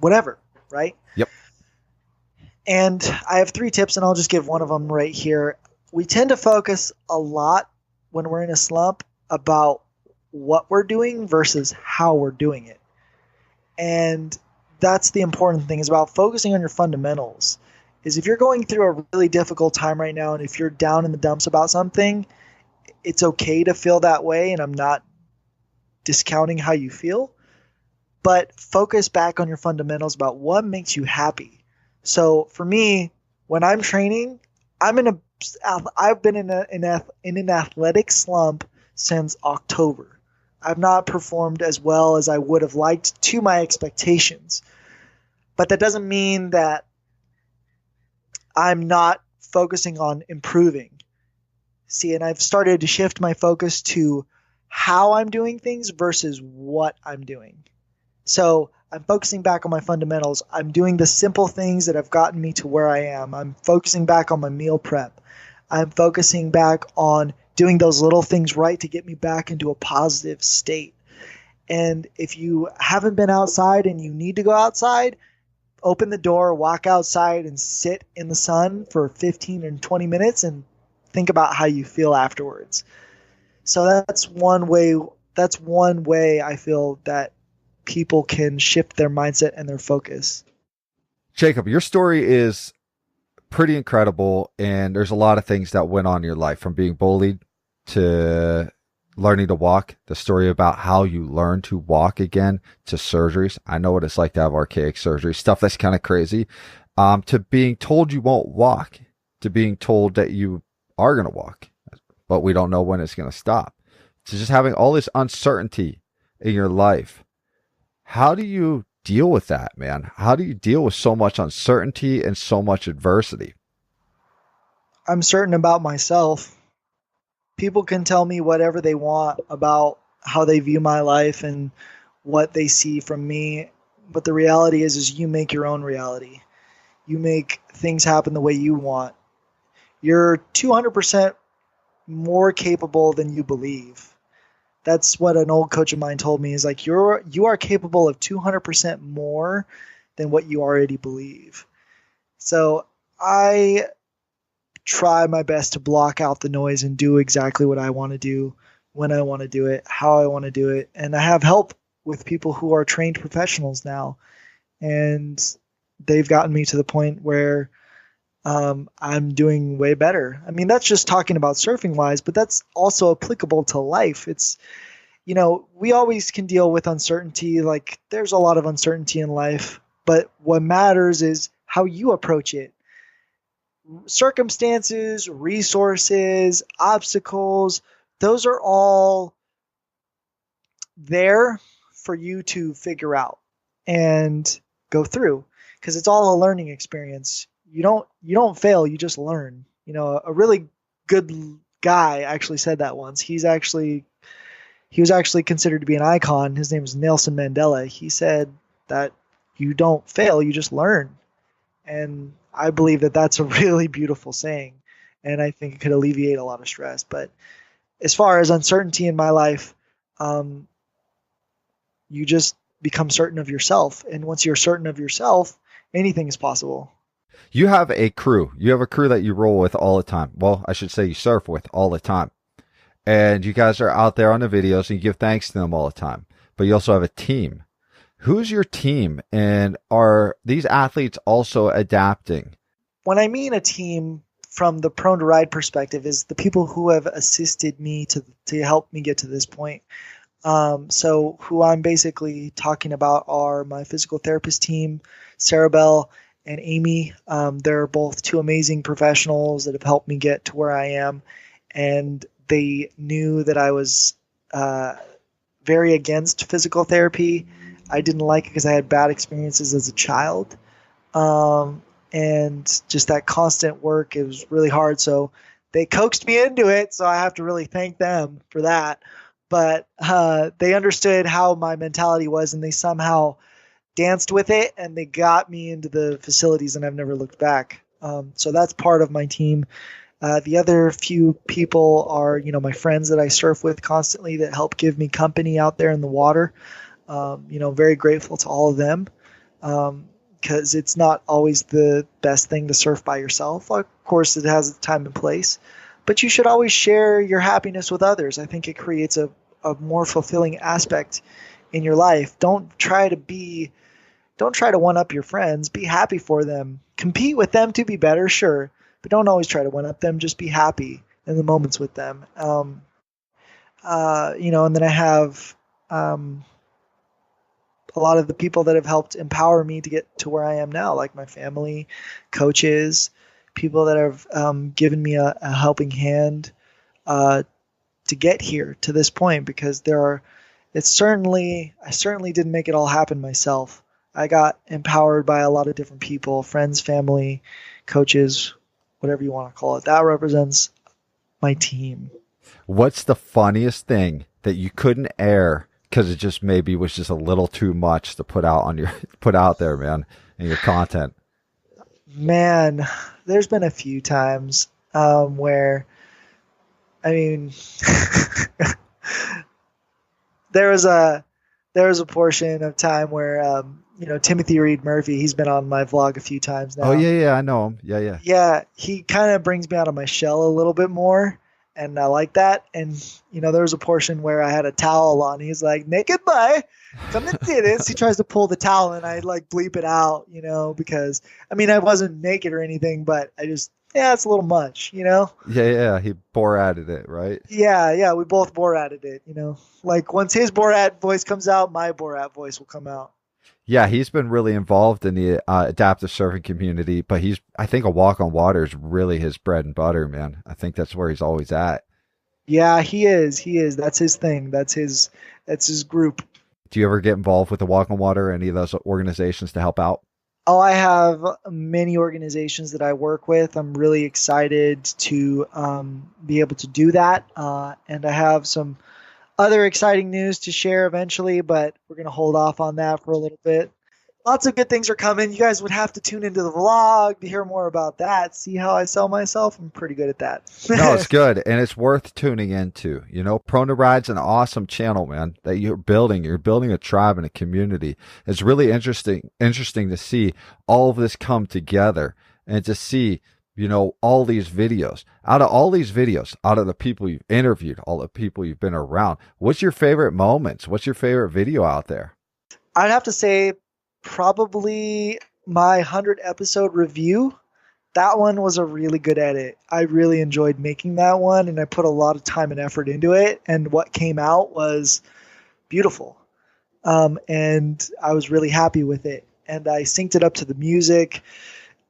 whatever, right? Yep. And I have 3 tips, and I'll just give one of them right here. We tend to focus a lot when we're in a slump about what we're doing versus how we're doing it. And that's the important thing, is about focusing on your fundamentals. Is if you're going through a really difficult time right now, and if you're down in the dumps about something, it's okay to feel that way, and I'm not discounting how you feel, but focus back on your fundamentals about what makes you happy. So for me, when I'm training, I've been in an athletic slump since October. I've not performed as well as I would have liked to my expectations, but that doesn't mean that I'm not focusing on improving. See, and I've started to shift my focus to how I'm doing things versus what I'm doing. So I'm focusing back on my fundamentals. I'm doing the simple things that have gotten me to where I am. I'm focusing back on my meal prep. I'm focusing back on doing those little things right to get me back into a positive state. And if you haven't been outside and you need to go outside, open the door, walk outside, and sit in the sun for 15 and 20 minutes and think about how you feel afterwards. So that's one way I feel that people can shift their mindset and their focus. Jacob, your story is pretty incredible, and there's a lot of things that went on in your life, from being bullied to learning to walk, the story about how you learn to walk again, to surgeries. I know what it's like to have archaic surgery, stuff that's kind of crazy, to being told you won't walk, to being told that you are going to walk, but we don't know when it's going to stop, to just having all this uncertainty in your life. How do you deal with that, man? How do you deal with so much uncertainty and so much adversity? I'm certain about myself. People can tell me whatever they want about how they view my life and what they see from me. But the reality is you make your own reality. You make things happen the way you want. You're 200% more capable than you believe. That's what an old coach of mine told me, is like, you are capable of 200% more than what you already believe. So I try my best to block out the noise and do exactly what I want to do, when I want to do it, how I want to do it. And I have help with people who are trained professionals now. And they've gotten me to the point where I'm doing way better. I mean, that's just talking about surfing wise, but that's also applicable to life. It's, we always can deal with uncertainty. Like, there's a lot of uncertainty in life, but what matters is how you approach it. Circumstances, resources, obstacles, those are all there for you to figure out and go through, because it's all a learning experience. You don't fail, you just learn. A really good guy actually said that once. He was actually considered to be an icon. His name was Nelson Mandela. He said that you don't fail, you just learn. And I believe that that's a really beautiful saying, and I think it could alleviate a lot of stress. But as far as uncertainty in my life, you just become certain of yourself. And once you're certain of yourself, anything is possible. You have a crew. You have a crew that you roll with all the time. Well, I should say you surf with all the time. And you guys are out there on the videos and you give thanks to them all the time. But you also have a team. Who's your team? And are these athletes also adapting? When I mean a team from the Prone to Ride perspective, is the people who have assisted me to help me get to this point. So who I'm basically talking about are my physical therapist team, Sarah Bell and Amy. They're both two amazing professionals that have helped me get to where I am. And they knew that I was very against physical therapy. I didn't like it because I had bad experiences as a child. And just that constant work, it was really hard. So they coaxed me into it. So I have to really thank them for that. But they understood how my mentality was, and they somehow danced with it, and they got me into the facilities, and I've never looked back. So that's part of my team. The other few people are, my friends that I surf with constantly that help give me company out there in the water. Very grateful to all of them, because it's not always the best thing to surf by yourself. Of course, it has a time and place, but you should always share your happiness with others. I think it creates a more fulfilling aspect in your life. Don't try to one up your friends. Be happy for them. Compete with them to be better, sure, but don't always try to one up them. Just be happy in the moments with them. And then I have a lot of the people that have helped empower me to get to where I am now, like my family, coaches, people that have given me a helping hand to get here to this point, because I certainly didn't make it all happen myself. I got empowered by a lot of different people, friends, family, coaches, whatever you want to call it. That represents my team. What's the funniest thing that you couldn't air because it just maybe was just a little too much to put out there, man, in your content? Man, there's been a few times where, I mean, there was a portion of time where Timothy Reed Murphy, he's been on my vlog a few times now. Oh yeah, I know him. Yeah. Yeah, he kind of brings me out of my shell a little bit more, and I like that. And there was a portion where I had a towel on. He's like, "Naked boy, come and do this." He tries to pull the towel, and I like bleep it out, because I mean I wasn't naked or anything, but I just it's a little much, Yeah, he Borated it, right? Yeah, we both Borated it, Like once his Borat voice comes out, my Borat voice will come out. Yeah, he's been really involved in the adaptive surfing community, but I think a walk on water is really his bread and butter, man. I think that's where he's always at. Yeah, he is. He is. That's his thing. That's his group. Do you ever get involved with the Walk on Water or any of those organizations to help out? Oh, I have many organizations that I work with. I'm really excited to be able to do that. And I have some other exciting news to share eventually, but we're going to hold off on that for a little bit. Lots of good things are coming. You guys would have to tune into the vlog to hear more about that. See how I sell myself? I'm pretty good at that. No, it's good, and it's worth tuning into. You know, Prone to Ride's an awesome channel, man, that you're building. You're building a tribe and a community. It's really interesting to see all of this come together and to see, you know, all these videos. Out of all these videos, out of the people you've interviewed, all the people you've been around, what's your favorite moments? What's your favorite video out there? I'd have to say probably my 100 episode review. That one was a really good edit. I really enjoyed making that one, and I put a lot of time and effort into it, and what came out was beautiful. And I was really happy with it, and I synced it up to the music.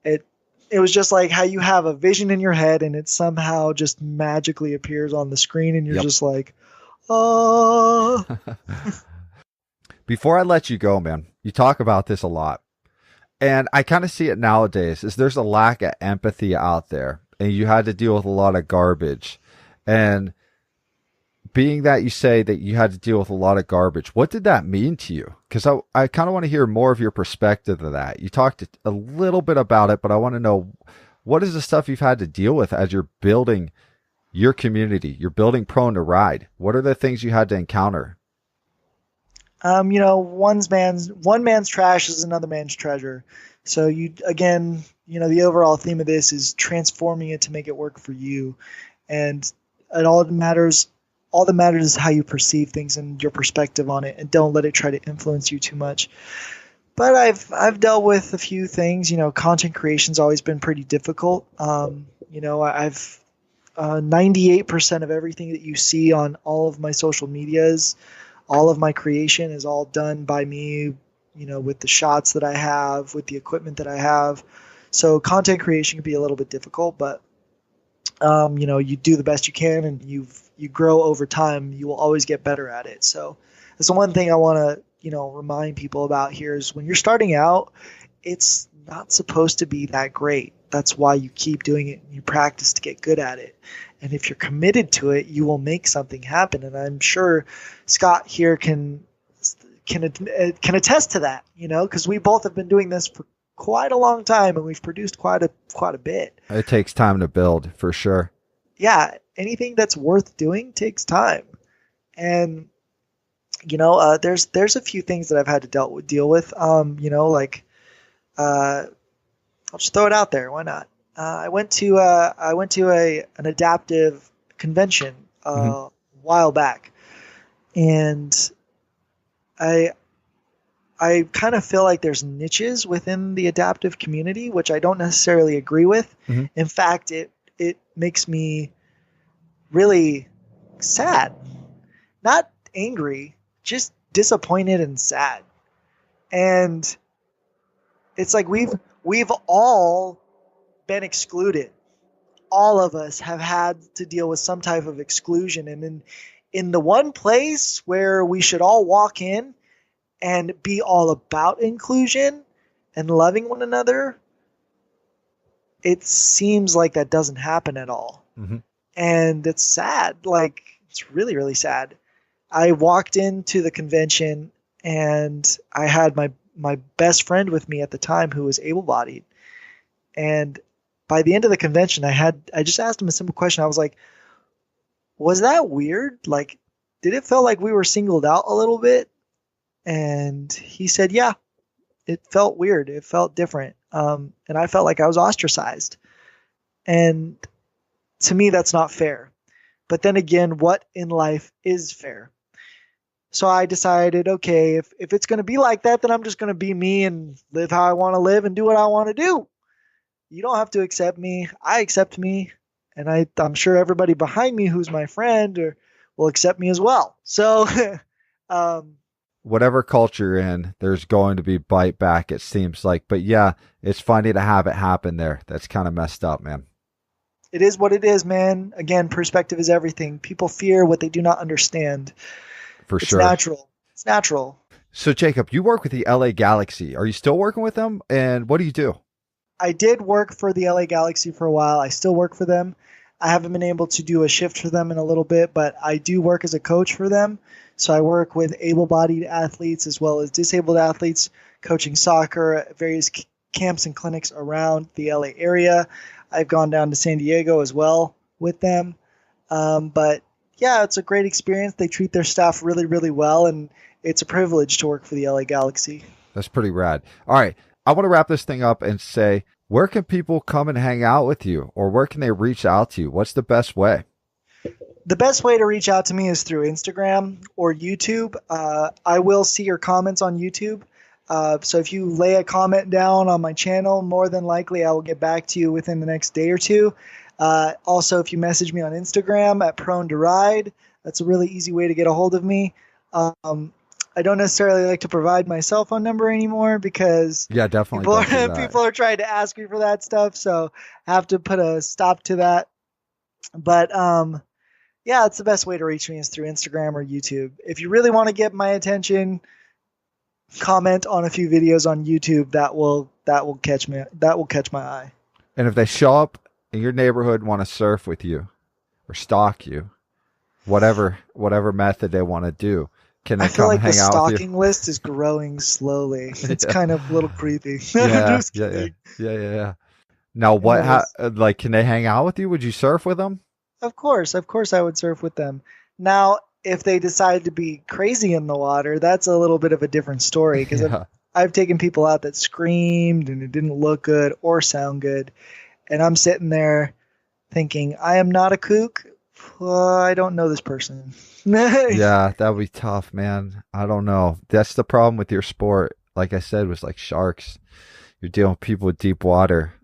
It was just like how you have a vision in your head and it somehow just magically appears on the screen, and you're just like, oh. Before I let you go, man, you talk about this a lot. And I kind of see it nowadays is there's a lack of empathy out there, and you had to deal with a lot of garbage. And being that you say that you had to deal with a lot of garbage, what did that mean to you? Because I kind of want to hear more of your perspective of that. You talked a little bit about it, but I want to know, what is the stuff you've had to deal with as you're building your community? You're building Prone to Ride. What are the things you had to encounter? You know, one man's trash is another man's treasure. So the overall theme of this is transforming it to make it work for you. And all that matters is how you perceive things and your perspective on it, and don't let it try to influence you too much. But I've dealt with a few things. You know, content creation's always been pretty difficult. I've 98% of everything that you see on all of my social medias, all of my creation is all done by me, you know, with the shots that I have, with the equipment that I have. So content creation can be a little bit difficult, but you do the best you can, and you grow over time. You will always get better at it. So that's the one thing I want to, remind people about here is when you're starting out, it's not supposed to be that great. That's why you keep doing it and you practice to get good at it. And if you're committed to it, you will make something happen. And I'm sure Scott here can attest to that, because we both have been doing this for quite a long time, and we've produced quite a bit. It takes time to build, for sure. Yeah, anything that's worth doing takes time. And there's a few things that I've had to deal with. I'll just throw it out there. Why not? I went to an adaptive convention a while back, and I kind of feel like there's niches within the adaptive community, which I don't necessarily agree with. Mm-hmm. In fact, it makes me really sad, not angry, just disappointed and sad. And it's like we've all been excluded. All of us have had to deal with some type of exclusion. And in the one place where we should all walk in and be all about inclusion and loving one another, it seems like that doesn't happen at all. Mm-hmm. And it's sad. Like, it's really, really sad. I walked into the convention and I had my best friend with me at the time who was able-bodied. And by the end of the convention, I just asked him a simple question. I was like, was that weird? Like, did it feel like we were singled out a little bit? And he said, yeah, it felt weird. It felt different. And I felt like I was ostracized. And to me, that's not fair. But then again, what in life is fair? So I decided, okay, if it's going to be like that, then I'm just going to be me and live how I want to live and do what I want to do. You don't have to accept me. I accept me. And I'm sure everybody behind me who's my friend will accept me as well. So whatever culture you're in, there's going to be bite back, it seems like. But yeah, it's funny to have it happen there. That's kind of messed up, man. it is what it is, man. Again, perspective is everything. People fear what they do not understand. For It's sure. natural. It's natural. So, Jacob, you work with the LA Galaxy. Are you still working with them? And what do you do? I did work for the LA Galaxy for a while. I still work for them. I haven't been able to do a shift for them in a little bit, but I do work as a coach for them. So I work with able-bodied athletes as well as disabled athletes, coaching soccer at various camps and clinics around the LA area. I've gone down to San Diego as well with them. But yeah, it's a great experience. They treat their staff really, really well, and it's a privilege to work for the LA Galaxy. That's pretty rad. All right. I want to wrap this thing up and say, where can people come and hang out with you, or where can they reach out to you? What's the best way? The best way to reach out to me is through Instagram or YouTube. I will see your comments on YouTube. So if you lay a comment down on my channel, more than likely I will get back to you within the next day or two. Also, if you message me on Instagram at Prone to Ride, that's a really easy way to get a hold of me. I don't necessarily like to provide my cell phone number anymore because definitely people are trying to ask me for that stuff. So I have to put a stop to that. But yeah, it's the best way to reach me is through Instagram or YouTube. If you really want to get my attention, comment on a few videos on YouTube. That will catch me. That will catch my eye. And if they show up in your neighborhood and want to surf with you or stalk you, whatever method they want to do, can they I feel come like hang the out with you? stalking list is growing slowly. It's kind of a little creepy. Yeah. Now, can they hang out with you? Would you surf with them? Of course I would surf with them. Now, if they decide to be crazy in the water, that's a little bit of a different story because I've taken people out that screamed and it didn't look good or sound good. And I'm sitting there thinking, I am not a kook. I don't know this person. Yeah, that would be tough, man. I don't know. That's the problem with your sport. Like I said, was like sharks. You're dealing with people with deep water.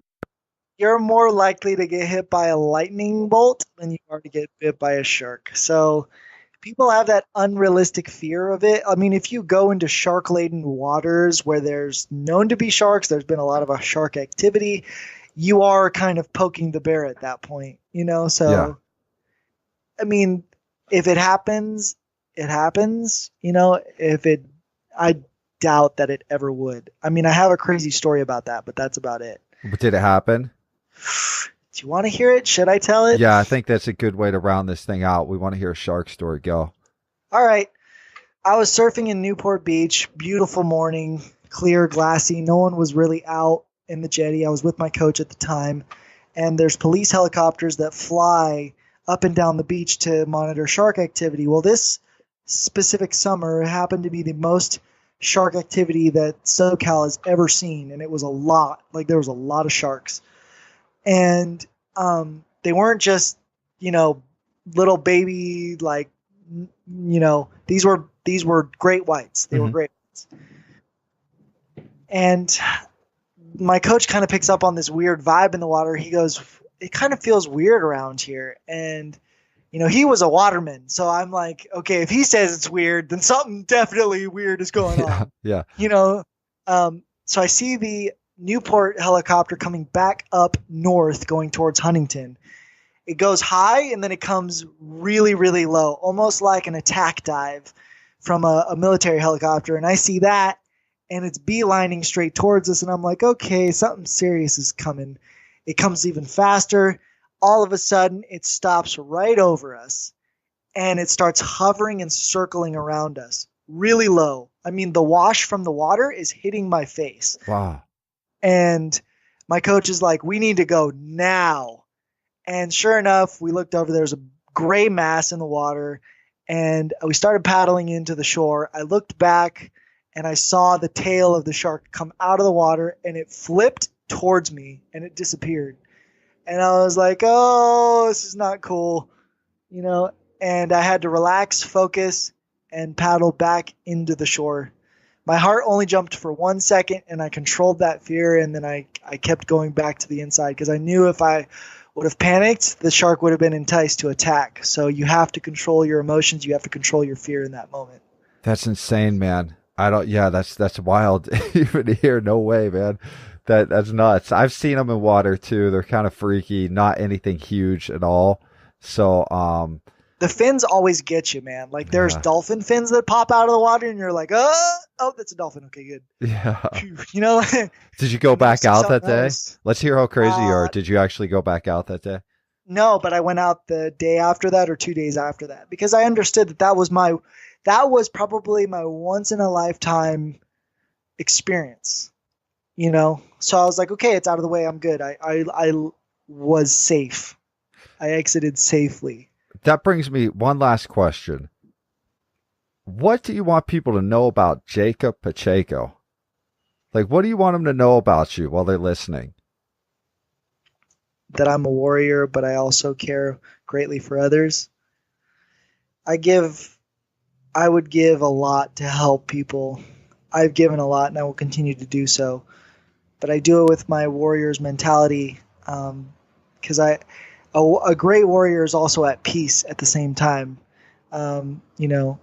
You're more likely to get hit by a lightning bolt than you are to get bit by a shark. So people have that unrealistic fear of it. I mean, if you go into shark-laden waters where there's known to be sharks, there's been a lot of shark activity, you are kind of poking the bear at that point, So, yeah. I mean, if it happens, it happens. I doubt that it ever would. I mean, I have a crazy story about that, but that's about it. But did it happen? Do you want to hear it? Should I tell it? Yeah, I think that's a good way to round this thing out. We want to hear a shark story. Go. All right. I was surfing in Newport Beach. Beautiful morning, clear, glassy. No one was really out in the jetty. I was with my coach at the time. And there's police helicopters that fly up and down the beach to monitor shark activity. Well, this specific summer happened to be the most shark activity that SoCal has ever seen. And it was a lot. Like, there was a lot of sharks. And they weren't just, little baby, these were great whites. They were great whites. And my coach kind of picks up on this weird vibe in the water. He goes, it kind of feels weird around here. And, he was a waterman. So I'm like, okay, if he says it's weird, then something definitely weird is going on. Yeah. So I see the Newport helicopter coming back up north going towards Huntington. It goes high and then it comes really, really low, almost like an attack dive from a military helicopter. And I see that and it's beelining straight towards us. And I'm like, okay, something serious is coming. It comes even faster. All of a sudden it stops right over us and it starts hovering and circling around us really low. I mean, the wash from the water is hitting my face. Wow. And my coach is like, we need to go now. And sure enough, we looked over, there's a gray mass in the water and we started paddling into the shore. I looked back and I saw the tail of the shark come out of the water and it flipped towards me and it disappeared. And I was like, oh, this is not cool, and I had to relax, focus, and paddle back into the shore. My heart only jumped for 1 second, and I controlled that fear, and then I kept going back to the inside because I knew if I would have panicked, the shark would have been enticed to attack. So you have to control your emotions. You have to control your fear in that moment. That's insane, man. That's wild. Even here, no way, man. That's nuts. I've seen them in water too. They're kind of freaky, not anything huge at all. So, the fins always get you, man. Like there's Yeah. dolphin fins that pop out of the water, and you're like, oh, that's a dolphin. Okay, good. yeah. Phew. You know, Did you go You back see out that something day? else. Let's hear how crazy you are. Uh, Did you actually go back out that day? no, but I went out the day after that or 2 days after that because I understood that was probably my once in a lifetime experience. You know, so I was like, okay, it's out of the way. I'm good. I was safe. I exited safely. That brings me one last question. What do you want people to know about Jacob Pacheco? Like, what do you want them to know about you while they're listening? That I'm a warrior, but I also care greatly for others. I would give a lot to help people. I've given a lot and I will continue to do so. But I do it with my warrior's mentality because a great warrior is also at peace at the same time. You know,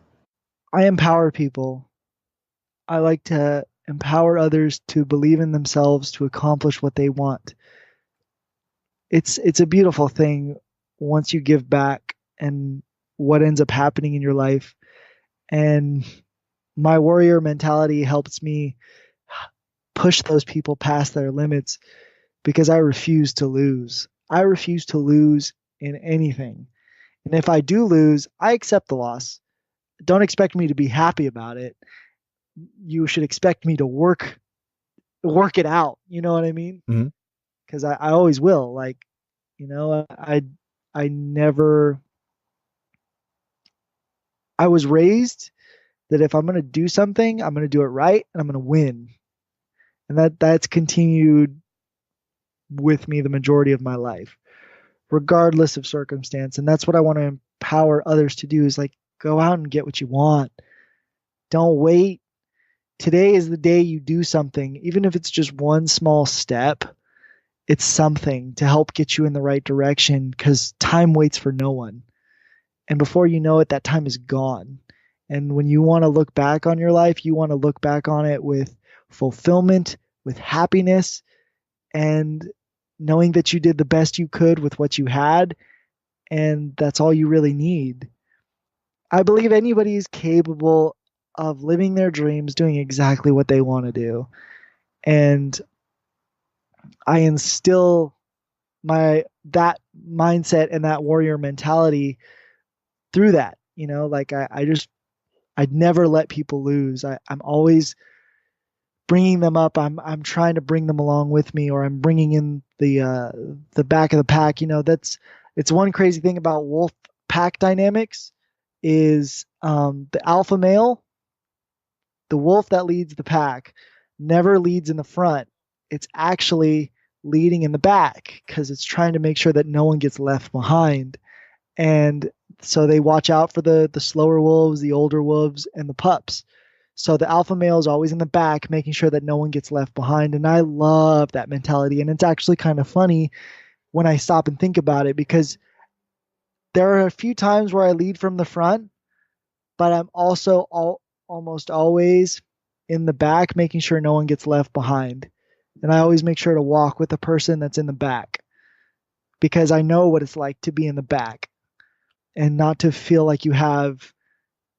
I empower people. I like to empower others to believe in themselves to accomplish what they want. It's a beautiful thing once you give back and what ends up happening in your life. And my warrior mentality helps me push those people past their limits because I refuse to lose. I refuse to lose in anything. And if I do lose, I accept the loss. Don't expect me to be happy about it. You should expect me to work it out. You know what I mean? Mm-hmm. Because I always will. Like, you know, I never. I was raised that if I'm going to do something, I'm going to do it right and I'm going to win. And that's continued with me the majority of my life, regardless of circumstance. And that's what I want to empower others to do is like, go out and get what you want. Don't wait. Today is the day you do something, even if it's just one small step, it's something to help get you in the right direction because time waits for no one. And before you know it, that time is gone. And when you want to look back on your life, you want to look back on it with fulfillment, with happiness, and knowing that you did the best you could with what you had. And that's all you really need. I believe anybody is capable of living their dreams, doing exactly what they want to do. And I instill that mindset and that warrior mentality through that. You know, like I'd never let people lose. I'm always bringing them up. I'm trying to bring them along with me, or I'm bringing in the back of the pack. You know, it's one crazy thing about wolf pack dynamics is the alpha male, the wolf that leads the pack, never leads in the front. It's actually leading in the back because it's trying to make sure that no one gets left behind. And so they watch out for the slower wolves, the older wolves, and the pups. So the alpha male is always in the back, making sure that no one gets left behind. And I love that mentality. And it's actually kind of funny when I stop and think about it because there are a few times where I lead from the front, but I'm also almost always in the back, making sure no one gets left behind. And I always make sure to walk with the person that's in the back because I know what it's like to be in the back and not to feel like you have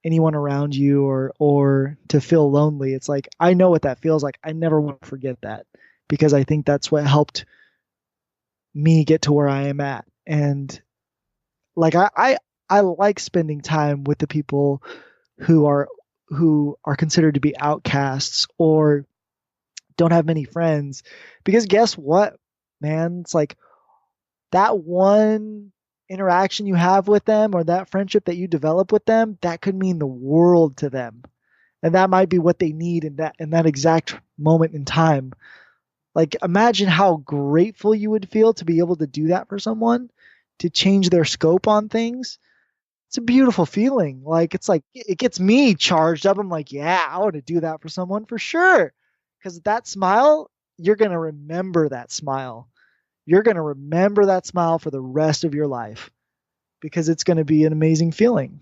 anyone around you or to feel lonely. It's like, I know what that feels like. I never want to forget that because I think that's what helped me get to where I am at. And like, I like spending time with the people who are considered to be outcasts or don't have many friends, because guess what, man? It's like that one interaction you have with them or that friendship that you develop with them, that could mean the world to them. And that might be what they need in that exact moment in time. Like, imagine how grateful you would feel to be able to do that for someone, to change their scope on things. It's a beautiful feeling. Like, it's like, it gets me charged up. I'm like, yeah, I want to do that for someone for sure. Because that smile, you're going to remember that smile. You're going to remember that smile for the rest of your life because it's going to be an amazing feeling.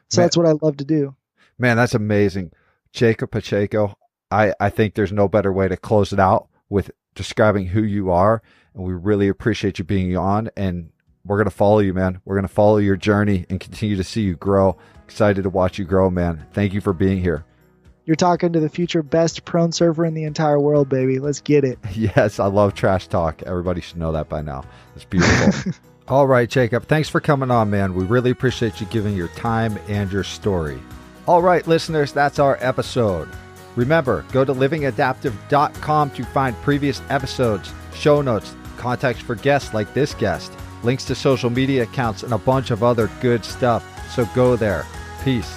So that's what I love to do. Man, that's amazing. Jacob Pacheco, I think there's no better way to close it out with describing who you are. And we really appreciate you being on. And we're going to follow you, man. We're going to follow your journey and continue to see you grow. Excited to watch you grow, man. Thank you for being here. You're talking to the future best prone surfer in the entire world, baby. Let's get it. Yes, I love trash talk. Everybody should know that by now. It's beautiful. All right, Jacob. Thanks for coming on, man. We really appreciate you giving your time and your story. All right, listeners, that's our episode. Remember, go to livingadaptive.com to find previous episodes, show notes, contacts for guests like this guest, links to social media accounts, and a bunch of other good stuff. So go there. Peace.